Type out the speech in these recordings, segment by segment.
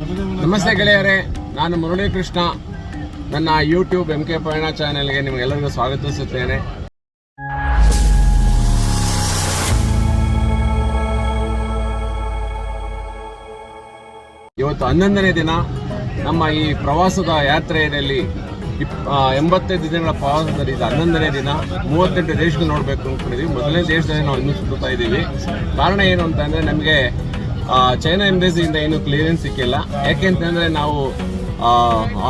ನಮಸ್ತೆ ಗೆಳೆಯರೇ, ನಾನು ಮುರಳಿ ಕೃಷ್ಣ. ನನ್ನ ಯೂಟ್ಯೂಬ್ MK ಪಯಣ ಚಾನೆಲ್ಗೆ ನಿಮಗೆಲ್ಲರಿಗೂ ಸ್ವಾಗತಿಸುತ್ತೇನೆ. ಇವತ್ತು 11ನೇ ದಿನ ನಮ್ಮ ಈ ಪ್ರವಾಸದ ಯಾತ್ರೆಯಲ್ಲಿ. 85 ದಿನಗಳ ಪ್ರವಾಸದಲ್ಲಿ ಇದು 11ನೇ ದಿನ. 38 ದೇಶಗಳು ನೋಡಬೇಕು ಅಂದ್ಕೊಂಡಿದ್ದೀವಿ. ಮೊದಲನೇ ದೇಶದಲ್ಲಿ ನಾವು ಇನ್ನೂ ಸುತ್ತಾ ಇದ್ದೀವಿ. ಕಾರಣ ಏನು ಅಂತಂದರೆ, ನಮಗೆ ಚೈನಾ ಎಂಬಸಿಯಿಂದ ಏನು ಕ್ಲಿಯರೆನ್ಸ್ ಸಿಕ್ಕಿಲ್ಲ. ಯಾಕೆಂತಂದರೆ ನಾವು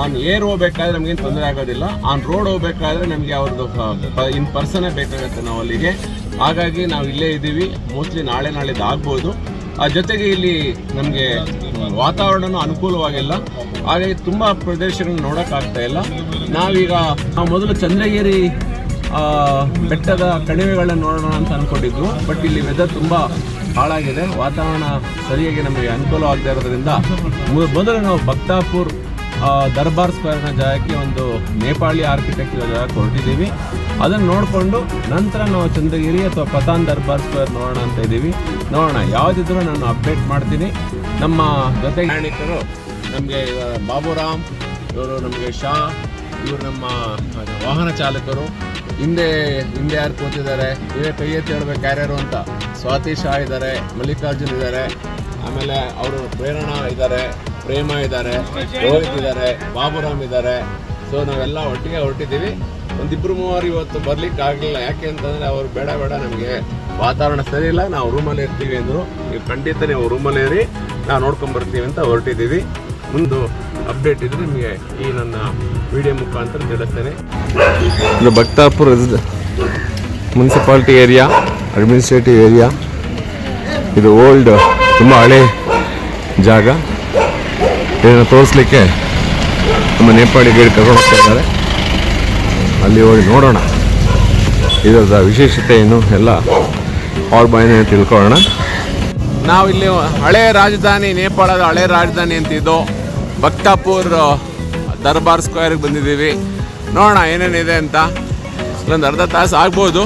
ಆನ್ ಏರ್ ಹೋಗ್ಬೇಕಾದ್ರೆ ನಮಗೇನು ತೊಂದರೆ ಆಗೋದಿಲ್ಲ. ಆನ್ ರೋಡ್ ಹೋಗ್ಬೇಕಾದ್ರೆ ನಮಗೆ ಅವ್ರದ್ದು ಇನ್ ಪರ್ಸನೇ ಬೇಕಾಗುತ್ತೆ ನಾವು ಅಲ್ಲಿಗೆ. ಹಾಗಾಗಿ ನಾವು ಇಲ್ಲೇ ಇದ್ದೀವಿ. ಮೋಸ್ಟ್ಲಿ ನಾಳೆದು ಆಗ್ಬೋದು. ಜೊತೆಗೆ ಇಲ್ಲಿ ನಮಗೆ ವಾತಾವರಣನೂ ಅನುಕೂಲವಾಗಿಲ್ಲ. ಹಾಗಾಗಿ ತುಂಬ ಪ್ರದೇಶಗಳನ್ನ ನೋಡೋಕ್ಕಾಗ್ತಾ ಇಲ್ಲ. ನಾವು ಮೊದಲು ಚಂದ್ರಗಿರಿ ಬೆಟ್ಟದ ಕಣಿವೆಗಳನ್ನ ನೋಡೋಣ ಅಂತ ಅಂದ್ಕೊಂಡಿದ್ವು. ಬಟ್ ಇಲ್ಲಿ ವೆದರ್ ತುಂಬ ಹಾಳಾಗಿದೆ. ವಾತಾವರಣ ಸರಿಯಾಗಿ ನಮಗೆ ಅನುಕೂಲ ಆಗದೆ ಇರೋದ್ರಿಂದ ಮೊದಲು ನಾವು ಭಕ್ತಾಪುರ್ ದರ್ಬಾರ್ ಸ್ಕ್ವೇರ್ನ ಜಾಗಕ್ಕೆ ಒಂದು ನೇಪಾಳಿ ಆರ್ಕಿಟೆಕ್ಚರ್ ಜಾಗಕ್ಕೆ ಹೊರಟಿದ್ದೀವಿ. ಅದನ್ನು ನೋಡಿಕೊಂಡು ನಂತರ ನಾವು ಚಂದ್ರಗಿರಿ ಅಥವಾ ಪತಾನ್ ದರ್ಬಾರ್ ಸ್ಕ್ವೇರ್ ನೋಡೋಣ ಅಂತ ಇದ್ದೀವಿ. ನೋಡೋಣ, ಯಾವುದಿದ್ರೂ ನಾನು ಅಪ್ಡೇಟ್ ಮಾಡ್ತೀನಿ. ನಮ್ಮ ಜೊತೆ ಪ್ರಯಾಣಿಕರು ನಮಗೆ ಬಾಬುರಾಮ್, ಇವರು ನಮಗೆ ಶಾ, ಇವರು ನಮ್ಮ ವಾಹನ ಚಾಲಕರು. ಹಿಂದೆ ಯಾರು ಕೂತಿದ್ದಾರೆ, ಇವೇ ಕೈ ಎತ್ತಿ ಹೇಳ್ಬೇಕು ಯಾರ್ಯಾರು ಅಂತ. ಸ್ವಾತಿ ಶಾ ಇದ್ದಾರೆ, ಮಲ್ಲಿಕಾರ್ಜುನ್ ಇದ್ದಾರೆ, ಆಮೇಲೆ ಅವರು ಪ್ರೇರಣಾ ಇದ್ದಾರೆ, ಪ್ರೇಮ ಇದ್ದಾರೆ, ರೋಹಿತ್ ಇದ್ದಾರೆ, ಬಾಬುರಾಮ್ ಇದ್ದಾರೆ. ಸೊ ನಾವೆಲ್ಲ ಒಟ್ಟಿಗೆ ಹೊರಟಿದ್ದೀವಿ. ಒಂದಿಬ್ಬರು ಮೂವರು ಇವತ್ತು ಬರ್ಲಿಕ್ಕೆ ಆಗಲಿಲ್ಲ. ಯಾಕೆ ಅಂತಂದರೆ ಅವರು ಬೇಡ ನಮಗೆ ವಾತಾವರಣ ಸರಿ ಇಲ್ಲ, ನಾವು ರೂಮಲ್ಲಿ ಇರ್ತೀವಿ ಅಂದರು. ನೀವು ಖಂಡಿತ ನೀವು ರೂಮಲ್ಲಿ ಇರಿ, ನಾವು ನೋಡ್ಕೊಂಬರ್ತೀವಿ ಅಂತ ಹೊರಟಿದ್ದೀವಿ. ಮುಂದೆ ಅಪ್ಡೇಟ್ ಇದ್ರೆ ನಿಮಗೆ ಈ ನನ್ನ ವಿಡಿಯೋ ಮುಖಾಂತರ ತಿಳಿಸ್ತೇನೆ. ಇದು ಭಕ್ತಾಪುರ ಮುನ್ಸಿಪಾಲಿಟಿ ಏರಿಯಾ, ಅಡ್ಮಿನಿಸ್ಟ್ರೇಟಿವ್ ಏರಿಯಾ. ಇದು ಓಲ್ಡ್, ತುಂಬ ಹಳೆ ಜಾಗ. ಇದನ್ನು ತೋರಿಸ್ಲಿಕ್ಕೆ ನಮ್ಮ ನೇಪಾಳಿ ಗೈಡ್ ಕರ್ಕೊಂಡು ಹೋಗ್ತಾ ಇದ್ದಾರೆ. ಅಲ್ಲಿ ಹೋಗಿ ನೋಡೋಣ ಇದರ ವಿಶೇಷತೆ ಏನು ಎಲ್ಲ ಅವ್ರ ಬಾಯಿನ ತಿಳ್ಕೊಳ್ಳೋಣ. ನಾವಿಲ್ಲಿ ಹಳೆ ರಾಜಧಾನಿ, ನೇಪಾಳದ ಹಳೆ ರಾಜಧಾನಿ ಅಂತಿದ್ದು ಭಕ್ತಾಪುರ್ ದರ್ಬಾರ್ ಸ್ಕ್ವೇರ್ಗೆ ಬಂದಿದ್ದೀವಿ. ನೋಡೋಣ ಏನೇನಿದೆ ಅಂತ. ಇಲ್ಲೊಂದು ಅರ್ಧ ತಾಸು ಆಗ್ಬೋದು.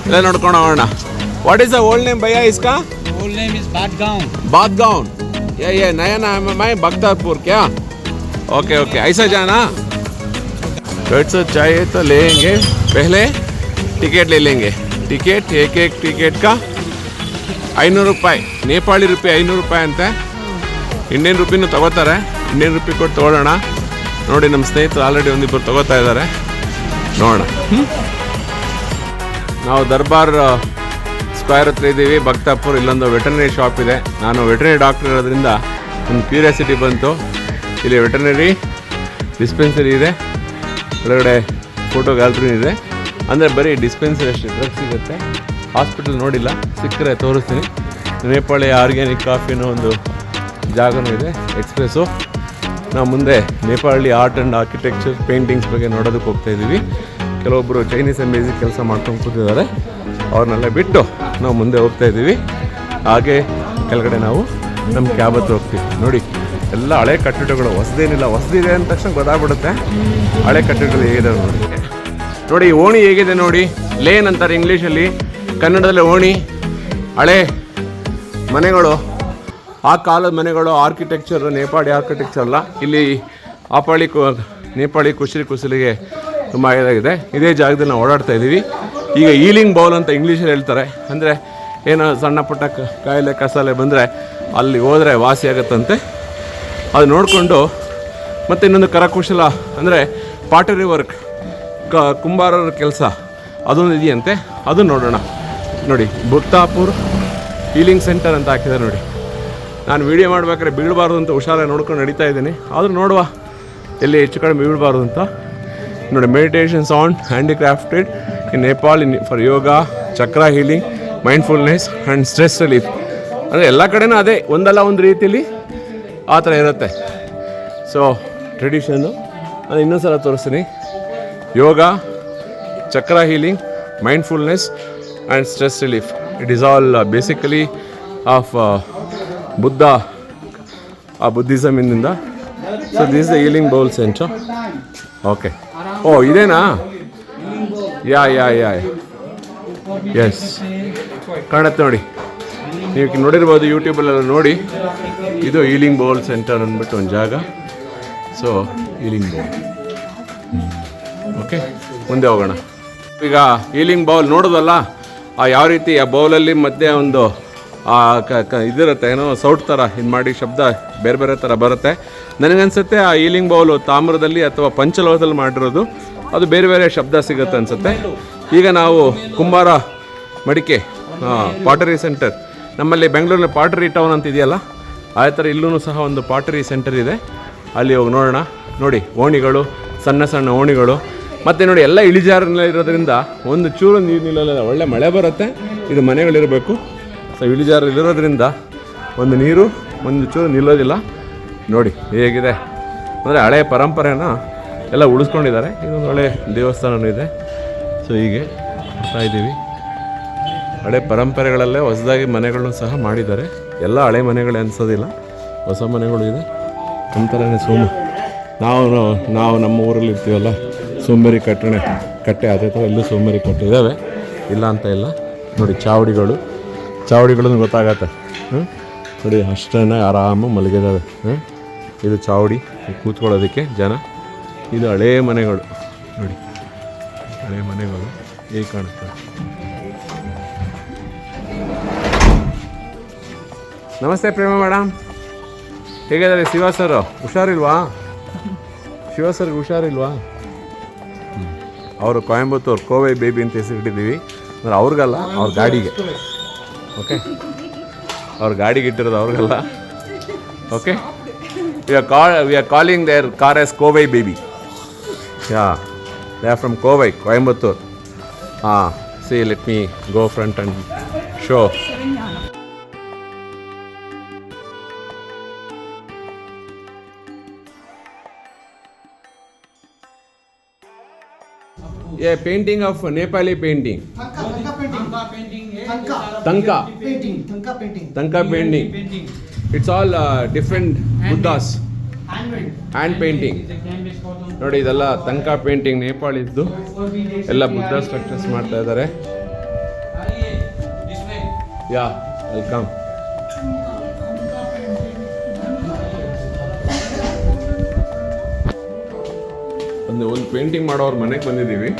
ಎಲ್ಲ ನೋಡ್ಕೊಂಡು ಹೋಗೋಣ. What is the old name ಭಯ್ಯ ಇಸ್ಕಾ? Old name is Badgaon. Badgaon, ये नया नाम है मैं भक्तापुर क्या? ओके ऐसा जाना. तो चाहिए तो लेंगे, पहले टिकट ले लेंगे. टिकट एक टिकट का 500 ರೂಪಾಯಿ, ನೇಪಾಳಿ ರೂಪಾಯಿ 500 ರೂಪಾಯಿ ಅಂತೆ. ಇಂಡಿಯನ್ ರೂಪಿನೂ ತಗೋತಾರೆ. ಇಂಡಿಯನ್ ರೂಪಿ ಕೊಟ್ಟು ತೊಗೊಳ್ಳೋಣ. ನೋಡಿ, ನಮ್ಮ ಸ್ನೇಹಿತರು ಆಲ್ರೆಡಿ ಒಂದಿಬ್ಬರು ತಗೋತಾ ಇದ್ದಾರೆ. ನೋಡೋಣ. ನಾವು ದರ್ಬಾರ್ ಸ್ಕ್ವೇರ್ ಹತ್ರ ಇದ್ದೀವಿ, ಭಕ್ತಾಪುರ್. ಇಲ್ಲೊಂದು ವೆಟರ್ನರಿ ಶಾಪ್ ಇದೆ. ನಾನು ವೆಟರ್ನರಿ ಡಾಕ್ಟರ್ ಇರೋದ್ರಿಂದ ಒಂದು ಕ್ಯೂರಿಯಾಸಿಟಿ ಬಂತು. ಇಲ್ಲಿ ವೆಟರ್ನರಿ ಡಿಸ್ಪೆನ್ಸರಿ ಇದೆ, ಒಳಗಡೆ ಫೋಟೋ ಗ್ಯಾಲರಿ ಇದೆ. ಅಂದರೆ ಬರೀ ಡಿಸ್ಪೆನ್ಸರಿ ಅಷ್ಟೇ, ಡ್ರಗ್ಸ್ ಸಿಗುತ್ತೆ. ಹಾಸ್ಪಿಟಲ್ ನೋಡಿಲ್ಲ, ಸಿಕ್ಕರೆ ತೋರಿಸ್ತೀನಿ. ನೇಪಾಳಿ ಆರ್ಗ್ಯಾನಿಕ್ ಕಾಫಿನೋ ಒಂದು ಜಾಗನೂ ಇದೆ, ಎಕ್ಸ್ಪ್ರೆಸ್ಸು. ನಾವು ಮುಂದೆ Nepali art and architecture, paintings ಬಗ್ಗೆ ನೋಡೋದಕ್ಕೆ ಹೋಗ್ತಾ ಇದ್ದೀವಿ. ಕೆಲವೊಬ್ಬರು ಚೈನೀಸ್ ಎಂಬಸಿ ಕೆಲಸ ಮಾಡ್ಕೊಂಡು ಕೂತಿದ್ದಾರೆ. ಅವ್ರನ್ನೆಲ್ಲ ಬಿಟ್ಟು ನಾವು ಮುಂದೆ ಹೋಗ್ತಾ ಇದ್ದೀವಿ. ಹಾಗೆ ಕೆಳಗಡೆ ನಾವು ನಮ್ಮ ಕ್ಯಾಬ್ ಹತ್ರ ಹೋಗ್ತೀವಿ. ನೋಡಿ, ಎಲ್ಲ ಹಳೆ ಕಟ್ಟಡಗಳು, ಹೊಸದೇನಿಲ್ಲ. ಹೊಸದಿದೆ ಅಂದ ತಕ್ಷಣ ಗೊತ್ತಾಗ್ಬಿಡುತ್ತೆ ಹಳೆ ಕಟ್ಟಡಗಳು ಹೇಗಿದೆ ನೋಡಿ. ಓಣಿ ಹೇಗಿದೆ ನೋಡಿ, ಲೇನ್ ಅಂತಾರೆ ಇಂಗ್ಲೀಷಲ್ಲಿ, ಕನ್ನಡದಲ್ಲಿ ಓಣಿ. ಹಳೆ ಮನೆಗಳು, ಆ ಕಾಲದ ಮನೆಗಳು. ಆರ್ಕಿಟೆಕ್ಚರ್ ನೇಪಾಳಿ ಆರ್ಕಿಟೆಕ್ಚರ್ ಅಲ್ಲ, ಇಲ್ಲಿ ನೇಪಾಳಿ ಕುಶಲಿಗೆ ತುಂಬ ಇದಾಗಿದೆ. ಇದೇ ಜಾಗದಲ್ಲಿ ನಾವು ಓಡಾಡ್ತಾ ಇದ್ದೀವಿ. ಈಗ ಈಲಿಂಗ್ ಬೌಲ್ ಅಂತ ಇಂಗ್ಲೀಷಲ್ಲಿ ಹೇಳ್ತಾರೆ. ಅಂದರೆ ಏನೋ ಸಣ್ಣ ಪುಟ್ಟ ಕಾಯಿಲೆ ಕಸಾಲೆ ಬಂದರೆ ಅಲ್ಲಿ ಹೋದರೆ ವಾಸಿ ಆಗುತ್ತಂತೆ. ಅದು ನೋಡಿಕೊಂಡು ಮತ್ತು ಇನ್ನೊಂದು ಕರಕುಶಲ ಅಂದರೆ ಪಾಟರಿ ವರ್ಕ್, ಕುಂಬಾರರ ಕೆಲಸ ಅದೊಂದು ಇದೆಯಂತೆ. ಅದು ನೋಡೋಣ. ನೋಡಿ, ಭಕ್ತಾಪುರ್ ಹೀಲಿಂಗ್ ಸೆಂಟರ್ ಅಂತ ಹಾಕಿದ್ದಾರೆ ನೋಡಿ. ನಾನು ವೀಡಿಯೋ ಮಾಡಬೇಕಾದ್ರೆ ಬೀಳಬಾರ್ದು ಅಂತ ಹುಷಾರಾಗಿ ನೋಡ್ಕೊಂಡು ನಡೀತಾ ಇದ್ದೀನಿ. ಆದರೂ ನೋಡುವ ಎಲ್ಲಿ ಹೆಚ್ಚು ಕಡಿಮೆ ಬೀಳಬಾರ್ದು ಅಂತ. ನೋಡಿ, meditation sound handicrafted in Nepal for yoga, chakra healing, mindfulness and stress relief. ಅಂದರೆ ಎಲ್ಲ ಕಡೆನೂ ಅದೇ, ಒಂದಲ್ಲ ಒಂದು ರೀತಿಯಲ್ಲಿ ಆ ಥರ ಇರುತ್ತೆ. ಸೊ ಟ್ರೆಡಿಷನ್ನು ನಾನು ಇನ್ನೊಂದು ಸಲ ತೋರಿಸ್ತೀನಿ. Yoga, chakra healing, mindfulness and stress relief. It is all basically of Buddha, ಆ ಬುದ್ಧಿಸಮಿನಿಂದ. So this is the healing bowl centre. Okay, oh ಇದೇನಾ? ಯಾ ಎಸ್, ಕಾಣುತ್ತೆ ನೋಡಿ. ನೀವು ನೋಡಿರ್ಬೋದು ಯೂಟ್ಯೂಬಲ್ಲೆಲ್ಲ ನೋಡಿ, ಇದು ಹೀಲಿಂಗ್ ಬೌಲ್ ಸೆಂಟರ್ ಅಂದ್ಬಿಟ್ಟು ಒಂದು ಜಾಗ. So healing bowl. ಓಕೆ, ಮುಂದೆ ಹೋಗೋಣ. ಈಗ ಹೀಲಿಂಗ್ ಬೌಲ್ ನೋಡೋದಲ್ಲ, ಯಾವ ರೀತಿ ಆ ಬೌಲಲ್ಲಿ ಮಧ್ಯೆ ಒಂದು ಇದಿರುತ್ತೆ, ಏನೋ ಸೌಟ್ ಥರ ಇದು ಮಾಡಿ ಶಬ್ದ ಬೇರೆ ಬೇರೆ ಥರ ಬರುತ್ತೆ. ನನಗನ್ಸುತ್ತೆ ಆ ಹೀಲಿಂಗ್ ಬೌಲು ತಾಮ್ರದಲ್ಲಿ ಅಥವಾ ಪಂಚಲೋಹದಲ್ಲಿ ಮಾಡಿರೋದು, ಅದು ಬೇರೆ ಬೇರೆ ಶಬ್ದ ಸಿಗುತ್ತೆ ಅನಿಸುತ್ತೆ. ಈಗ ನಾವು ಕುಂಬಾರ ಮಡಿಕೆ ಪಾಟರಿ ಸೆಂಟರ್, ನಮ್ಮಲ್ಲಿ ಬೆಂಗಳೂರಿನ ಪಾಟರಿ ಟೌನ್ ಅಂತ ಇದೆಯಲ್ಲ, ಆ ಥರ ಇಲ್ಲೂ ಸಹ ಒಂದು ಪಾಟರಿ ಸೆಂಟರ್ ಇದೆ. ಅಲ್ಲಿ ಹೋಗಿ ನೋಡೋಣ. ನೋಡಿ ಓಣಿಗಳು, ಸಣ್ಣ ಸಣ್ಣ ಓಣಿಗಳು, ಮತ್ತು ನೋಡಿ ಎಲ್ಲ ಇಳಿಜಾರಿನಲ್ಲಿ ಇರೋದ್ರಿಂದ ಒಂದು ಚೂರು ನೀರು ನಿಲ್ಲಲ್ಲ. ಒಳ್ಳೆ ಮಳೆ ಬರುತ್ತೆ, ಇದು ಮನೆಗಳಿರಬೇಕು. ಸೊ ಇಳಿಜಾರಲ್ಲಿರೋದ್ರಿಂದ ಒಂದು ನೀರು ಒಂದು ಚೂರು ನಿಲ್ಲೋದಿಲ್ಲ. ನೋಡಿ ಹೇಗಿದೆ ಅಂದರೆ ಹಳೆಯ ಪರಂಪರೆನ ಎಲ್ಲ ಉಳಿಸ್ಕೊಂಡಿದ್ದಾರೆ. ಇದೊಂದು ಒಳ್ಳೆ ದೇವಸ್ಥಾನವೂ ಇದೆ. ಸೊ ಹೀಗೆ ಬರ್ತಾ ಇದ್ದೀವಿ. ಹಳೆ ಪರಂಪರೆಗಳಲ್ಲೇ ಹೊಸದಾಗಿ ಮನೆಗಳನ್ನು ಸಹ ಮಾಡಿದ್ದಾರೆ. ಎಲ್ಲ ಹಳೆ ಮನೆಗಳೇ ಅನಿಸೋದಿಲ್ಲ, ಹೊಸ ಮನೆಗಳು ಇದೆ. ನಮ್ಮ ಥರನೇ ನಾವು ನಮ್ಮ ಊರಲ್ಲಿ ಇರ್ತೀವಲ್ಲ, ಸೋಂಬೇರಿ ಕಟ್ಟೆ ಅದೇ ಥರ ಇಲ್ಲೂ ಸೋಂಬೇರಿ ಕಟ್ಟೆ ಇದ್ದಾವೆ, ಇಲ್ಲ ಅಂತ ಇಲ್ಲ. ನೋಡಿ ಚಾವಡಿಗಳನ್ನು ಗೊತ್ತಾಗತ್ತೆ. ನೋಡಿ ಅಷ್ಟನ್ನ ಆರಾಮಾಗಿ ಮಲಗಿದ್ದಾವೆ. ಇದು ಚಾವಡಿ, ಕೂತ್ಕೊಳ್ಳೋದಕ್ಕೆ ಜನ. ಇದು ಹಳೇ ಮನೆಗಳು. ನೋಡಿ ಹಳೆ ಮನೆಗಳು ಹೇಗೆ ಕಾಣುತ್ತೆ. ನಮಸ್ತೆ ಪ್ರೇಮ ಮೇಡಮ್, ಹೇಗಿದ್ದಾರೆ? ಶಿವ ಸರ್ ಹುಷಾರಿಲ್ವಾ? ಶಿವ ಸರ್ಗೆ ಹುಷಾರಿಲ್ವಾ? ಅವರು ಕೊಯಂಬತ್ತೂರು ಕೋವೈ ಬೇಬಿ ಅಂತ ಹೆಸರಿಟ್ಟಿದ್ದೀವಿ. ಅಂದರೆ ಅವ್ರಿಗಲ್ಲ, ಅವ್ರ ಗಾಡಿಗೆ. ಓಕೆ, ಅವ್ರ ಗಾಡಿಗೆ ಇಟ್ಟಿರೋದು ಅವ್ರಿಗಲ್ಲ. Okay, we are calling their car as Kovai baby. Yeah, they are from Kovai, Coimbatore. See let me go front and show. Yeah, painting of Nepali painting. Tanka painting. It's all different Buddhas. Hand painting. ನೋಡಿ ಇದೆಲ್ಲ ತಂಕ painting, ನೇಪಾಳಿದ್ದು ಎಲ್ಲ Buddha structures ಮಾಡ್ತಾ ಇದ್ದಾರೆ. ಯಾ, welcome. ಒಂದು painting ಮಾಡೋವ್ರ ಮನೆಗೆ ಬಂದಿದ್ದೀವಿ.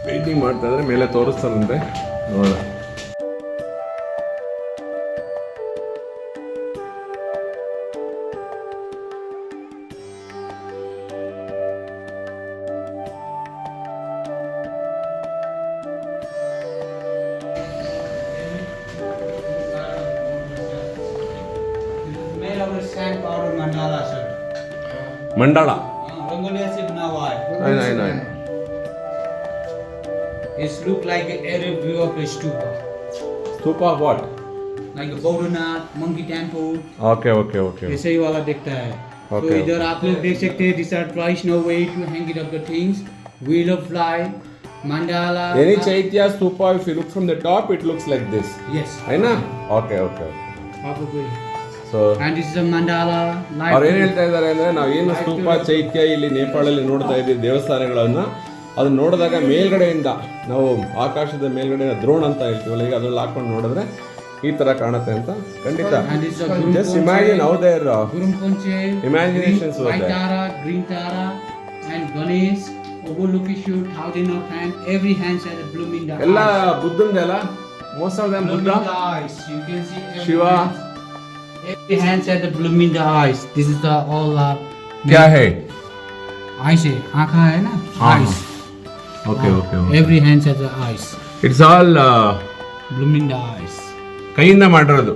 Painting ಮಾಡ್ತಾ ಇದ್ರೆ ಮೇಲೆ ತೋರಿಸ್ತಾರಂತೆ, ನೋಡೋಣ. ಮಂಡಳ. I know. It looks like an Arab view of a stupa. Stupa what? Like a Bodhanath, monkey temple. Okay. ऐसे ही वाला दिखता है. Okay, तो इधर आप लोग देख सकते हैं, these are traditional way to hang it up the things. Wheel of life, mandala. Any Chaitya stupa, if you look from the top, it looks like this. Yes. I know. Okay. Probably. So. And this is a mandala. ಅವ್ರು ಏನು ಹೇಳ್ತಾ ಇದ್ದಾರೆ ಅಂದರೆ, ನಾವು ಏನು ಸ್ತೂಪ ಚೈತ್ಯ ಇಲ್ಲಿ ನೇಪಾಳಲ್ಲಿ ನೋಡ್ತಾ ಇದ್ದೀವಿ ದೇವಸ್ಥಾನಗಳನ್ನು, ಅದನ್ನ ನೋಡಿದಾಗ ಮೇಲ್ಗಡೆಯಿಂದ ನಾವು ಆಕಾಶದ ಮೇಲ್ಗಡೆ ದ್ರೋಣ ಅಂತ ಹೇಳ್ತೀವಲ್ಲ, ಈಗ ಅದ್ರಲ್ಲಿ ಹಾಕೊಂಡು ನೋಡಿದ್ರೆ ಈ ತರ ಕಾಣುತ್ತೆ ಅಂತ. ಖಂಡಿತ. Just imagine how their imaginations were there. Tara, green Tara, and Ganesh, Obulukishu, thousand of hands, every hand has a bloom in the eyes. ಎಲ್ಲ ಬುದ್ಧಂದೆಲ್ಲ, most of them Buddha. You can see Shiva. Every hand has a bloom in the eyes. This is the all क्या है? eyes है, आँखा है ना? Eyes. Okay. Every hand has the eyes. It's all Bloom in the eyes. ಕೈಯಿಂದ ಮಾಡಿರೋದು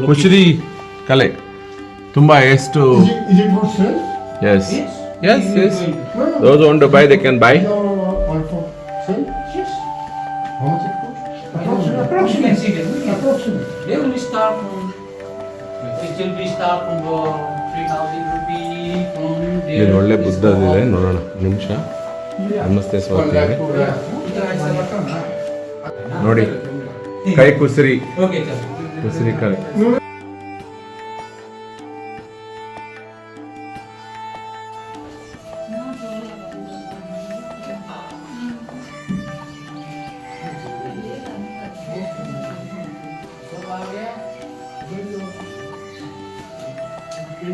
ಕುಶರಿ ಕಲೆ. ತುಂಬಾ ಎಷ್ಟು. Is it for sale? Yes. Those who want to buy, they can buy. All for sale? Yes. How much it costs? Approximately. They will start from. It will be start from 3,000 rupees from there. ಇಲ್ಲಿ ಒಳ್ಳೆ ಬುದ್ಧದಿದೆ, ನೋಡೋಣ ನಿಮಿಷ. ನಮಸ್ತೆ ಸ್ವಾತಿ. ನೋಡಿ ಕೈ ಕುಸರಿ, Okay, sir. ಕುಸರಿ ಕಲೆ. ये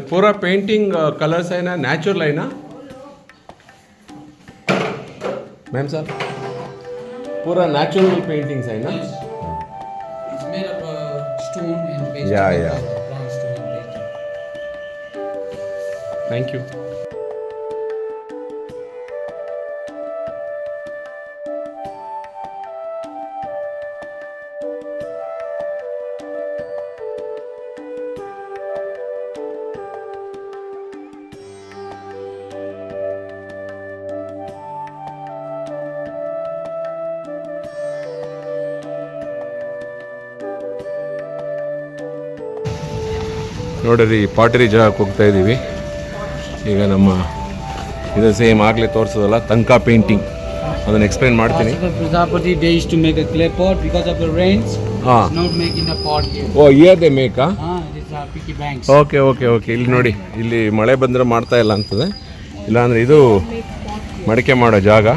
पूरा पेंटिंग कलर्स है ना, नेचुरल है ना मैम साहब? पूरा नेचुरल पेंटिंग्स है ना? It's made of stone and based Yeah, on yeah. brown stone and painting. Thank you. ನೋಡ್ರಿ ಪಾಟರಿ ಜಾಗಕ್ಕೆ ಹೋಗ್ತಾ ಇದ್ದೀವಿ ಈಗ. ನಮ್ಮ ಇದು ಸೇಮ್ ಆಗಲೇ ತೋರಿಸೋದಲ್ಲ, ತಂಕ ಪೇಂಟಿಂಗ್, ಅದನ್ನು ಎಕ್ಸ್ಪ್ಲೈನ್ ಮಾಡ್ತೀನಿ. Prajapati, they used to make a clay pot because of the rains. ಹಾಂ. It's not making the pot here. Oh here they ಮೇಕಾ? It is picky banks. Okay okay okay. ಇಲ್ಲಿ ನೋಡಿ, ಇಲ್ಲಿ ಮಳೆ ಬಂದರೆ ಮಾಡ್ತಾ ಇಲ್ಲ ಅಂತದೆ, ಇಲ್ಲಾಂದರೆ ಇದು ಮಡಿಕೆ ಮಾಡೋ ಜಾಗ.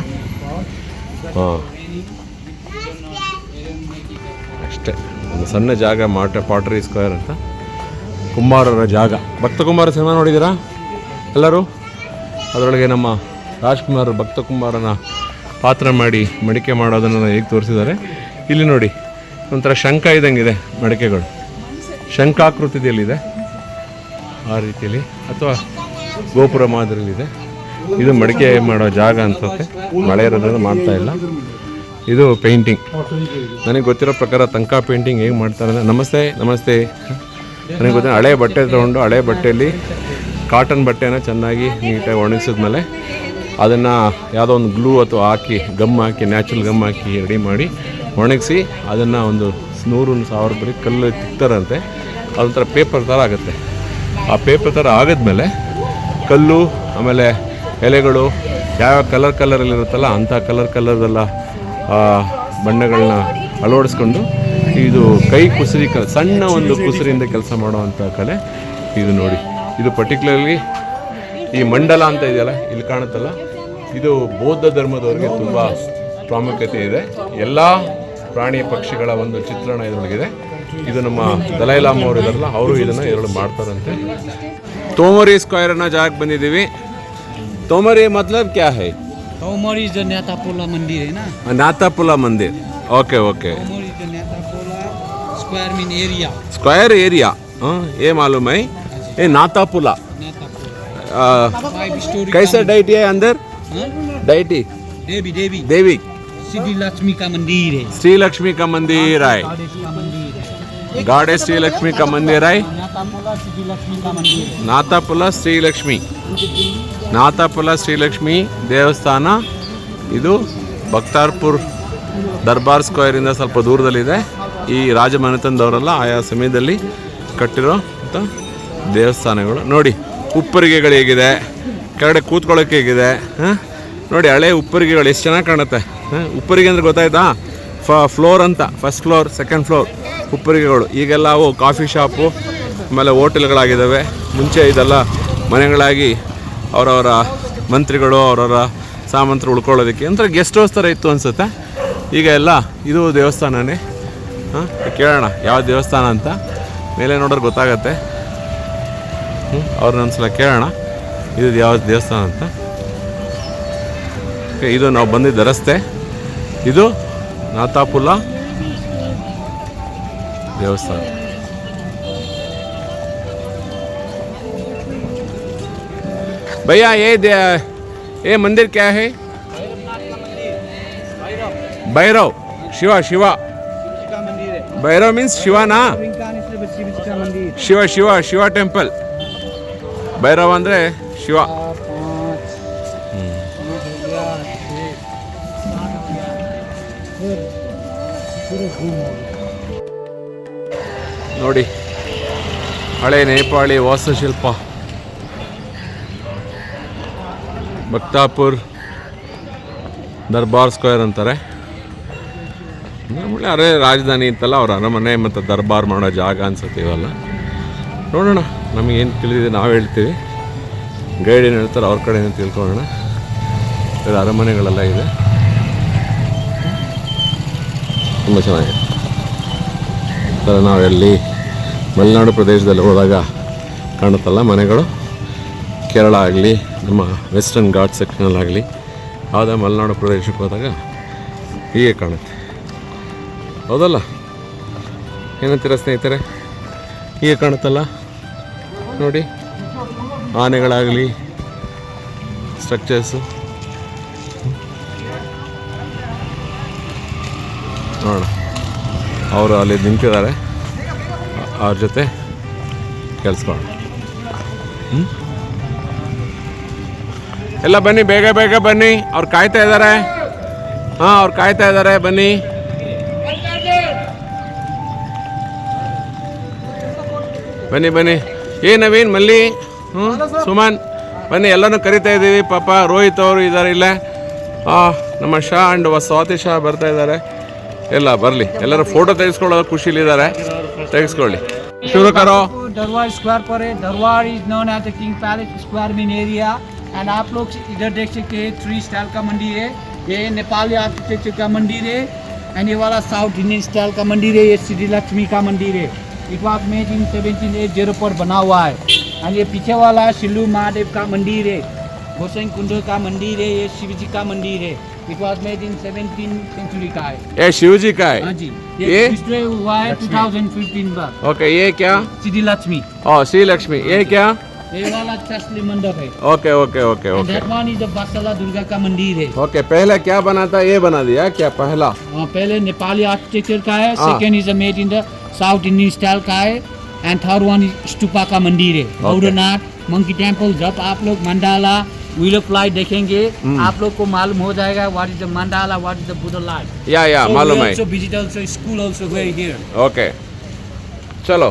ಹಾಂ, ಅಷ್ಟೇ. ಒಂದು ಸಣ್ಣ ಜಾಗ, ಪಾಟರಿ ಸ್ಕ್ವೇರ್ ಅಂತ, ಕುಂಬಾರರ ಜಾಗ. ಭಕ್ತ ಕುಂಬಾರ ಸಿನಿಮಾ ನೋಡಿದ್ದೀರಾ ಎಲ್ಲರೂ? ಅದರೊಳಗೆ ನಮ್ಮ ರಾಜ್ಕುಮಾರ್ ಭಕ್ತ ಕುಂಬಾರನ ಪಾತ್ರ ಮಾಡಿ ಮಡಿಕೆ ಮಾಡೋದನ್ನು ಹೇಗೆ ತೋರಿಸಿದ್ದಾರೆ. ಇಲ್ಲಿ ನೋಡಿ, ಒಂಥರ ಶಂಖ ಇದ್ದಂಗಿದೆ ಮಡಿಕೆಗಳು, ಶಂಖಾಕೃತಿಯಲ್ಲಿದೆ ಆ ರೀತಿಯಲ್ಲಿ, ಅಥವಾ ಗೋಪುರ ಮಾದರಿಯಲ್ಲಿದೆ. ಇದು ಮಡಿಕೆ ಮಾಡೋ ಜಾಗ ಅನ್ಸುತ್ತೆ, ಮಳೆ ಇರೋದ್ರಿಂದ ಮಾಡ್ತಾ ಇಲ್ಲ. ಇದು ಪೇಂಟಿಂಗ್. ನನಗೆ ಗೊತ್ತಿರೋ ಪ್ರಕಾರ ತಂಕ ಪೇಂಟಿಂಗ್ ಹೇಗೆ ಮಾಡ್ತಾರೆ ಅಂದರೆ, ನಮಸ್ತೆ ನಮಸ್ತೆ, ನನಗೆ ಗೊತ್ತಿಲ್ಲ, ಹಳೆ ಬಟ್ಟೆ ತೊಗೊಂಡು ಹಳೆ ಬಟ್ಟೆಯಲ್ಲಿ ಕಾಟನ್ ಬಟ್ಟೆನ ಚೆನ್ನಾಗಿ ನೀಟಾಗಿ ಒಣಗಿಸಿದ್ಮೇಲೆ ಅದನ್ನು ಯಾವುದೋ ಒಂದು ಗ್ಲೂ ಅಥವಾ ಹಾಕಿ, ಗಮ್ ಹಾಕಿ, ನ್ಯಾಚುರಲ್ ಗಮ್ ಹಾಕಿ ರೆಡಿ ಮಾಡಿ ಒಣಗಿಸಿ ಅದನ್ನು ಒಂದು 100-1000 ರೂಪಾಯಿ ಕಲ್ಲು ತಿಕ್ತಾರಂತೆ. ಅದೊಂಥರ ಪೇಪರ್ ಥರ ಆಗುತ್ತೆ. ಆ ಪೇಪರ್ ಥರ ಆಗಿದ್ಮೇಲೆ ಕಲ್ಲು, ಆಮೇಲೆ ಎಲೆಗಳು, ಯಾವ್ಯಾವ ಕಲರಲ್ಲಿರುತ್ತಲ್ಲ ಅಂಥ ಕಲರ್ದೆಲ್ಲ ಬಣ್ಣಗಳನ್ನ ಅಳವಡಿಸ್ಕೊಂಡು, ಇದು ಕೈ ಕುಸುರಿ ಸಣ್ಣ ಒಂದು ಕುಸುರಿಯಿಂದ ಕೆಲಸ ಮಾಡುವಂಥ ಕಲೆ ಇದು. ನೋಡಿ, ಇದು ಪರ್ಟಿಕ್ಯುಲರ್ಲಿ ಈ ಮಂಡಲ ಅಂತ ಇದೆಯಲ್ಲ, ಇಲ್ಲಿ ಕಾಣುತ್ತಲ್ಲ, ಇದು ಬೌದ್ಧ ಧರ್ಮದವ್ರಿಗೆ ತುಂಬ ಪ್ರಾಮುಖ್ಯತೆ ಇದೆ. ಎಲ್ಲ ಪ್ರಾಣಿ ಪಕ್ಷಿಗಳ ಒಂದು ಚಿತ್ರಣ ಇದರೊಳಗಿದೆ. ಇದು ನಮ್ಮ ದಲೈ ಲಾಮಾ ಅವರು ಇದಾರಲ್ಲ, ಅವರು ಇದನ್ನು ಎರಡು ಮಾಡ್ತಾರಂತೆ. ತೋಮರಿ ಸ್ಕ್ವೇರ್ನ ಜಾಗಕ್ಕೆ ಬಂದಿದ್ದೀವಿ. ತೋಮರಿ ಮತ್ಲಬ್ ಕ್ಯಾ high? Tomori is the Natapula Mandir, है ना? नाथापुला मंदिर. Okay okay. Tomori is the Natapula square mean area. Square area, हाँ ये मालूम है. ये नाथापुला Natapula. 5 story. कैसा डाइटी है अंदर? हाँ? डाइटी देवी देवी श्री लक्ष्मी का मंदिर है. श्री लक्ष्मी का मंदिर है. गॉडेस का मंदिर है. गॉडेस श्री लक्ष्मी का मंदिर है. नाथापुला श्री लक्ष्मी का मंदिर है. ನಾಥಾಪುಲ ಶ್ರೀಲಕ್ಷ್ಮಿ, ನಾಥಾಪುಲ ಶ್ರೀಲಕ್ಷ್ಮಿ ದೇವಸ್ಥಾನ. ಇದು ಬಕ್ತಾರ್ಪುರ್ ದರ್ಬಾರ್ ಸ್ಕ್ವೇರಿಂದ ಸ್ವಲ್ಪ ದೂರದಲ್ಲಿದೆ. ಈ ರಾಜಮನೆತನದವರೆಲ್ಲ ಆಯಾ ಸಮಯದಲ್ಲಿ ಕಟ್ಟಿರೋ ಅಂಥ ದೇವಸ್ಥಾನಗಳು. ನೋಡಿ ಉಪ್ಪರಿಗೆಗಳು ಹೇಗಿದೆ, ಕೆಳಗಡೆ ಕೂತ್ಕೊಳ್ಳೋಕೆ ಹೇಗಿದೆ. ಹಾಂ ನೋಡಿ, ಹಳೆ ಉಪ್ಪರಿಗೆಗಳು ಎಷ್ಟು ಚೆನ್ನಾಗಿ ಕಾಣುತ್ತೆ. ಉಪ್ಪರಿಗೆ ಅಂದರೆ ಗೊತ್ತಾಯ್ತಾ? ಫ್ಲೋರ್ ಅಂತ, ಫಸ್ಟ್ ಫ್ಲೋರ್, ಸೆಕೆಂಡ್ ಫ್ಲೋರ್ ಉಪ್ಪರಿಗೆಗಳು. ಈಗೆಲ್ಲ ಅವು ಕಾಫಿ ಶಾಪು, ಆಮೇಲೆ ಹೋಟೆಲ್ಗಳಾಗಿದ್ದಾವೆ. ಮುಂಚೆ ಇದೆಲ್ಲ ಮನೆಗಳಾಗಿ ಅವರವರ ಮಂತ್ರಿಗಳು, ಅವರವರ ಸಾಮಂತರು ಉಳ್ಕೊಳ್ಳೋದಕ್ಕೆ ಒಂಥರ ಗೆಸ್ಟ್ ಹೌಸ್ ಥರ ಇತ್ತು ಅನಿಸುತ್ತೆ. ಈಗ ಎಲ್ಲ ಇದು ದೇವಸ್ಥಾನನೇ. ಹಾಂ, ಕೇಳೋಣ ಯಾವ ದೇವಸ್ಥಾನ ಅಂತ, ಮೇಲೆ ನೋಡೋರು ಗೊತ್ತಾಗತ್ತೆ. ಅವ್ರನ್ನ ಒಂದ್ಸಲ ಕೇಳೋಣ ಇದು ಯಾವ ದೇವಸ್ಥಾನ ಅಂತ. ಇದು ನಾವು ಬಂದಿದ್ದ ರಸ್ತೆ, ಇದು ನಾಥಾಪುಲ ದೇವಸ್ಥಾನ. भैया ये मंदिर क्या है? भैरव शिवा का मंदिर है. ಭೈರವ್ ಮೀನ್ಸ್ ಶಿವನಾ? ಶಿವ ಟೆಂಪಲ್. ಭೈರವ್ ಅಂದರೆ ಶಿವ. ನೋಡಿ ಹಳೆ ನೇಪಾಳಿ ವಾಸ್ತುಶಿಲ್ಪ. ಬಕ್ತಾಪುರ್ ದರ್ಬಾರ್ ಸ್ಕ್ವೇರ್ ಅಂತಾರೆ. ಅರೆ ರಾಜಧಾನಿ ಅಂತಲ್ಲ, ಅವ್ರ ಅರಮನೆ ಮತ್ತು ದರ್ಬಾರ್ ಮಾಡೋ ಜಾಗ ಅನ್ಸುತ್ತೆ ಇವೆಲ್ಲ. ನೋಡೋಣ, ನಮಗೇನು ತಿಳಿದಿದೆ ನಾವು ಹೇಳ್ತೀವಿ, ಗೈಡ್ ಏನು ಹೇಳ್ತಾರೆ ಅವ್ರ ಕಡೆಯಿಂದ ತಿಳ್ಕೊಳ್ಳೋಣ. ಇದು ಅರಮನೆಗಳೆಲ್ಲ ಇದೆ, ತುಂಬ ಚೆನ್ನಾಗಿದೆ. ಥರ ನಾವೆಲ್ಲಿ ಮಲೆನಾಡು ಪ್ರದೇಶದಲ್ಲಿ ಹೋದಾಗ ಕಾಣುತ್ತಲ್ಲ ಮನೆಗಳು, ಕೇರಳ ಆಗಲಿ ನಮ್ಮ ವೆಸ್ಟರ್ನ್ ಘಾಟ್ ಸೆಕ್ಷನಲ್ಲಾಗಲಿ ಯಾವುದೇ ಮಲೆನಾಡು ಪ್ರದೇಶಕ್ಕೆ ಹೋದಾಗ ಹೀಗೆ ಕಾಣುತ್ತೆ, ಹೌದಲ್ಲ? ಏನಂತೀರ ಸ್ನೇಹಿತರೆ? ಹೀಗೆ ಕಾಣುತ್ತಲ್ಲ ನೋಡಿ, ಆನೆಗಳಾಗಲಿ ಸ್ಟ್ರಕ್ಚರ್ಸು. ನೋಡೋಣ, ಅವರು ಅಲ್ಲಿ ನಿಂತಿದ್ದಾರೆ, ಅವ್ರ ಜೊತೆ ಕೇಳಿಸ್ಕೊಳ್ಳೋಣ. ಎಲ್ಲ ಬನ್ನಿ, ಬೇಗ ಬೇಗ ಬನ್ನಿ, ಅವ್ರು ಕಾಯ್ತಾ ಇದ್ದಾರೆ. ಹಾಂ, ಅವ್ರು ಕಾಯ್ತಾ ಇದ್ದಾರೆ, ಬನ್ನಿ. ಬನ್ನಿ ಬನ್ನಿ. ನವೀನ್, ಮಲ್ಲಿ, ಸುಮನ್ ಬನ್ನಿ, ಎಲ್ಲನೂ ಕರಿತಾ ಇದ್ದೀವಿ. ಪಾಪ ರೋಹಿತ್ ಅವರು ಇದ್ದಾರೆ ಇಲ್ಲೇ, ನಮ್ಮ ಶಾ ಆ್ಯಂಡ್ ಸ್ವಾತಿ ಶಾ ಬರ್ತಾ ಇದ್ದಾರೆ. ಎಲ್ಲ ಬರಲಿ, ಎಲ್ಲರೂ ಫೋಟೋ ತೆಗೆಸ್ಕೊಳ್ಳೋದು ಖುಷಿಲಿದ್ದಾರೆ, ತೆಗೆಸ್ಕೊಳ್ಳಿ. ಶುರು ಕರೋ. दरबार स्क्वायर पर है. Durbar is known as the king palace square main area. And आप लोग इधर देख सकते हैं 3 स्टाइल का मंदिर है. ये नेपाली आर्किटेक्चर का मंदिर है. एंड ये वाला साउथ इंडियन स्टाइल का मंदिर है. ये श्री लक्ष्मी का मंदिर है. इट वॉज मेड इन 1780 पर बना हुआ है. एंड ये पीछे वाला शिलू महादेव का मंदिर है. गोसाई कुंड का मंदिर है. ये शिव जी का मंदिर है. It was made in 17th century का है. ये शिव जी का है? हाँ जी. ये डिस्ट्रॉय हुआ है 2015 में. ओके, ये क्या? श्री लक्ष्मी. श्री लक्ष्मी. ये क्या? ये वाला चसली मंडप है. Okay okay okay okay. That one is the बसला दुर्गा का मंदिर है. ओके, पहले क्या बना था? ये बना दिया क्या पहला? पहले नेपाली आर्किटेक्चर का है. Second is made in the south Indian style का है. And third one is stupa का मंदिर है. Boudhanath monkey temple. जब आप लोग मंडाला व्हील ऑफ लाइट देखेंगे, आप लोग को मालूम हो जाएगा what is the mandala, what is the Buddha light. या मालूम है. So visit also school also where here. Okay, चलो.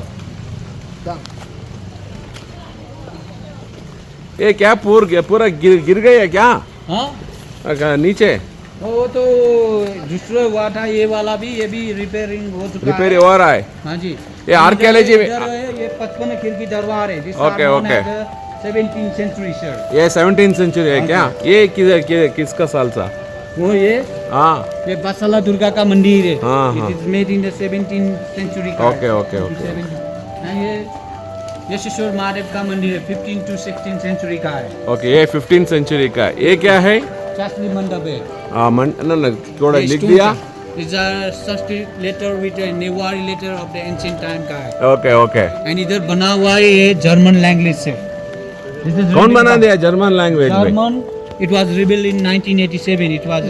ये क्या पूरा गिर गया क्या? हाँ, नीचे वो तो दूसरा हुआ था. ये वाला भी, ये भी रिपेयरिंग हो चुका है. रिपेयर हो रहा है. हाँ जी. ये आर्कियोलॉजी में इधर है, ये 55 खिड़की दरबार है. Okay, okay. 17th century sir. ये 17th सेंचुरी है क्या? ये किसका साल सा? वो ये बसला दुर्गा का मंदिर है. हाँ, हाँ. It is made in the 17th century का. Okay okay okay. ये शिशोर महादेव का मंदिर है. 15th to 16th सेंचुरी का है. ओके, ये 15th सेंचुरी का है. ये क्या है? चासली मंडप है. थोड़ा लिख दिया. It's a Sanskrit letter with a Newari letter of the ancient time का है. Okay okay. एंड इधर बना हुआ है ये जर्मन लैंग्वेज से. कौन बना दिया जर्मन लैंग्वेज में? German. It was rebuilt in 1987. It was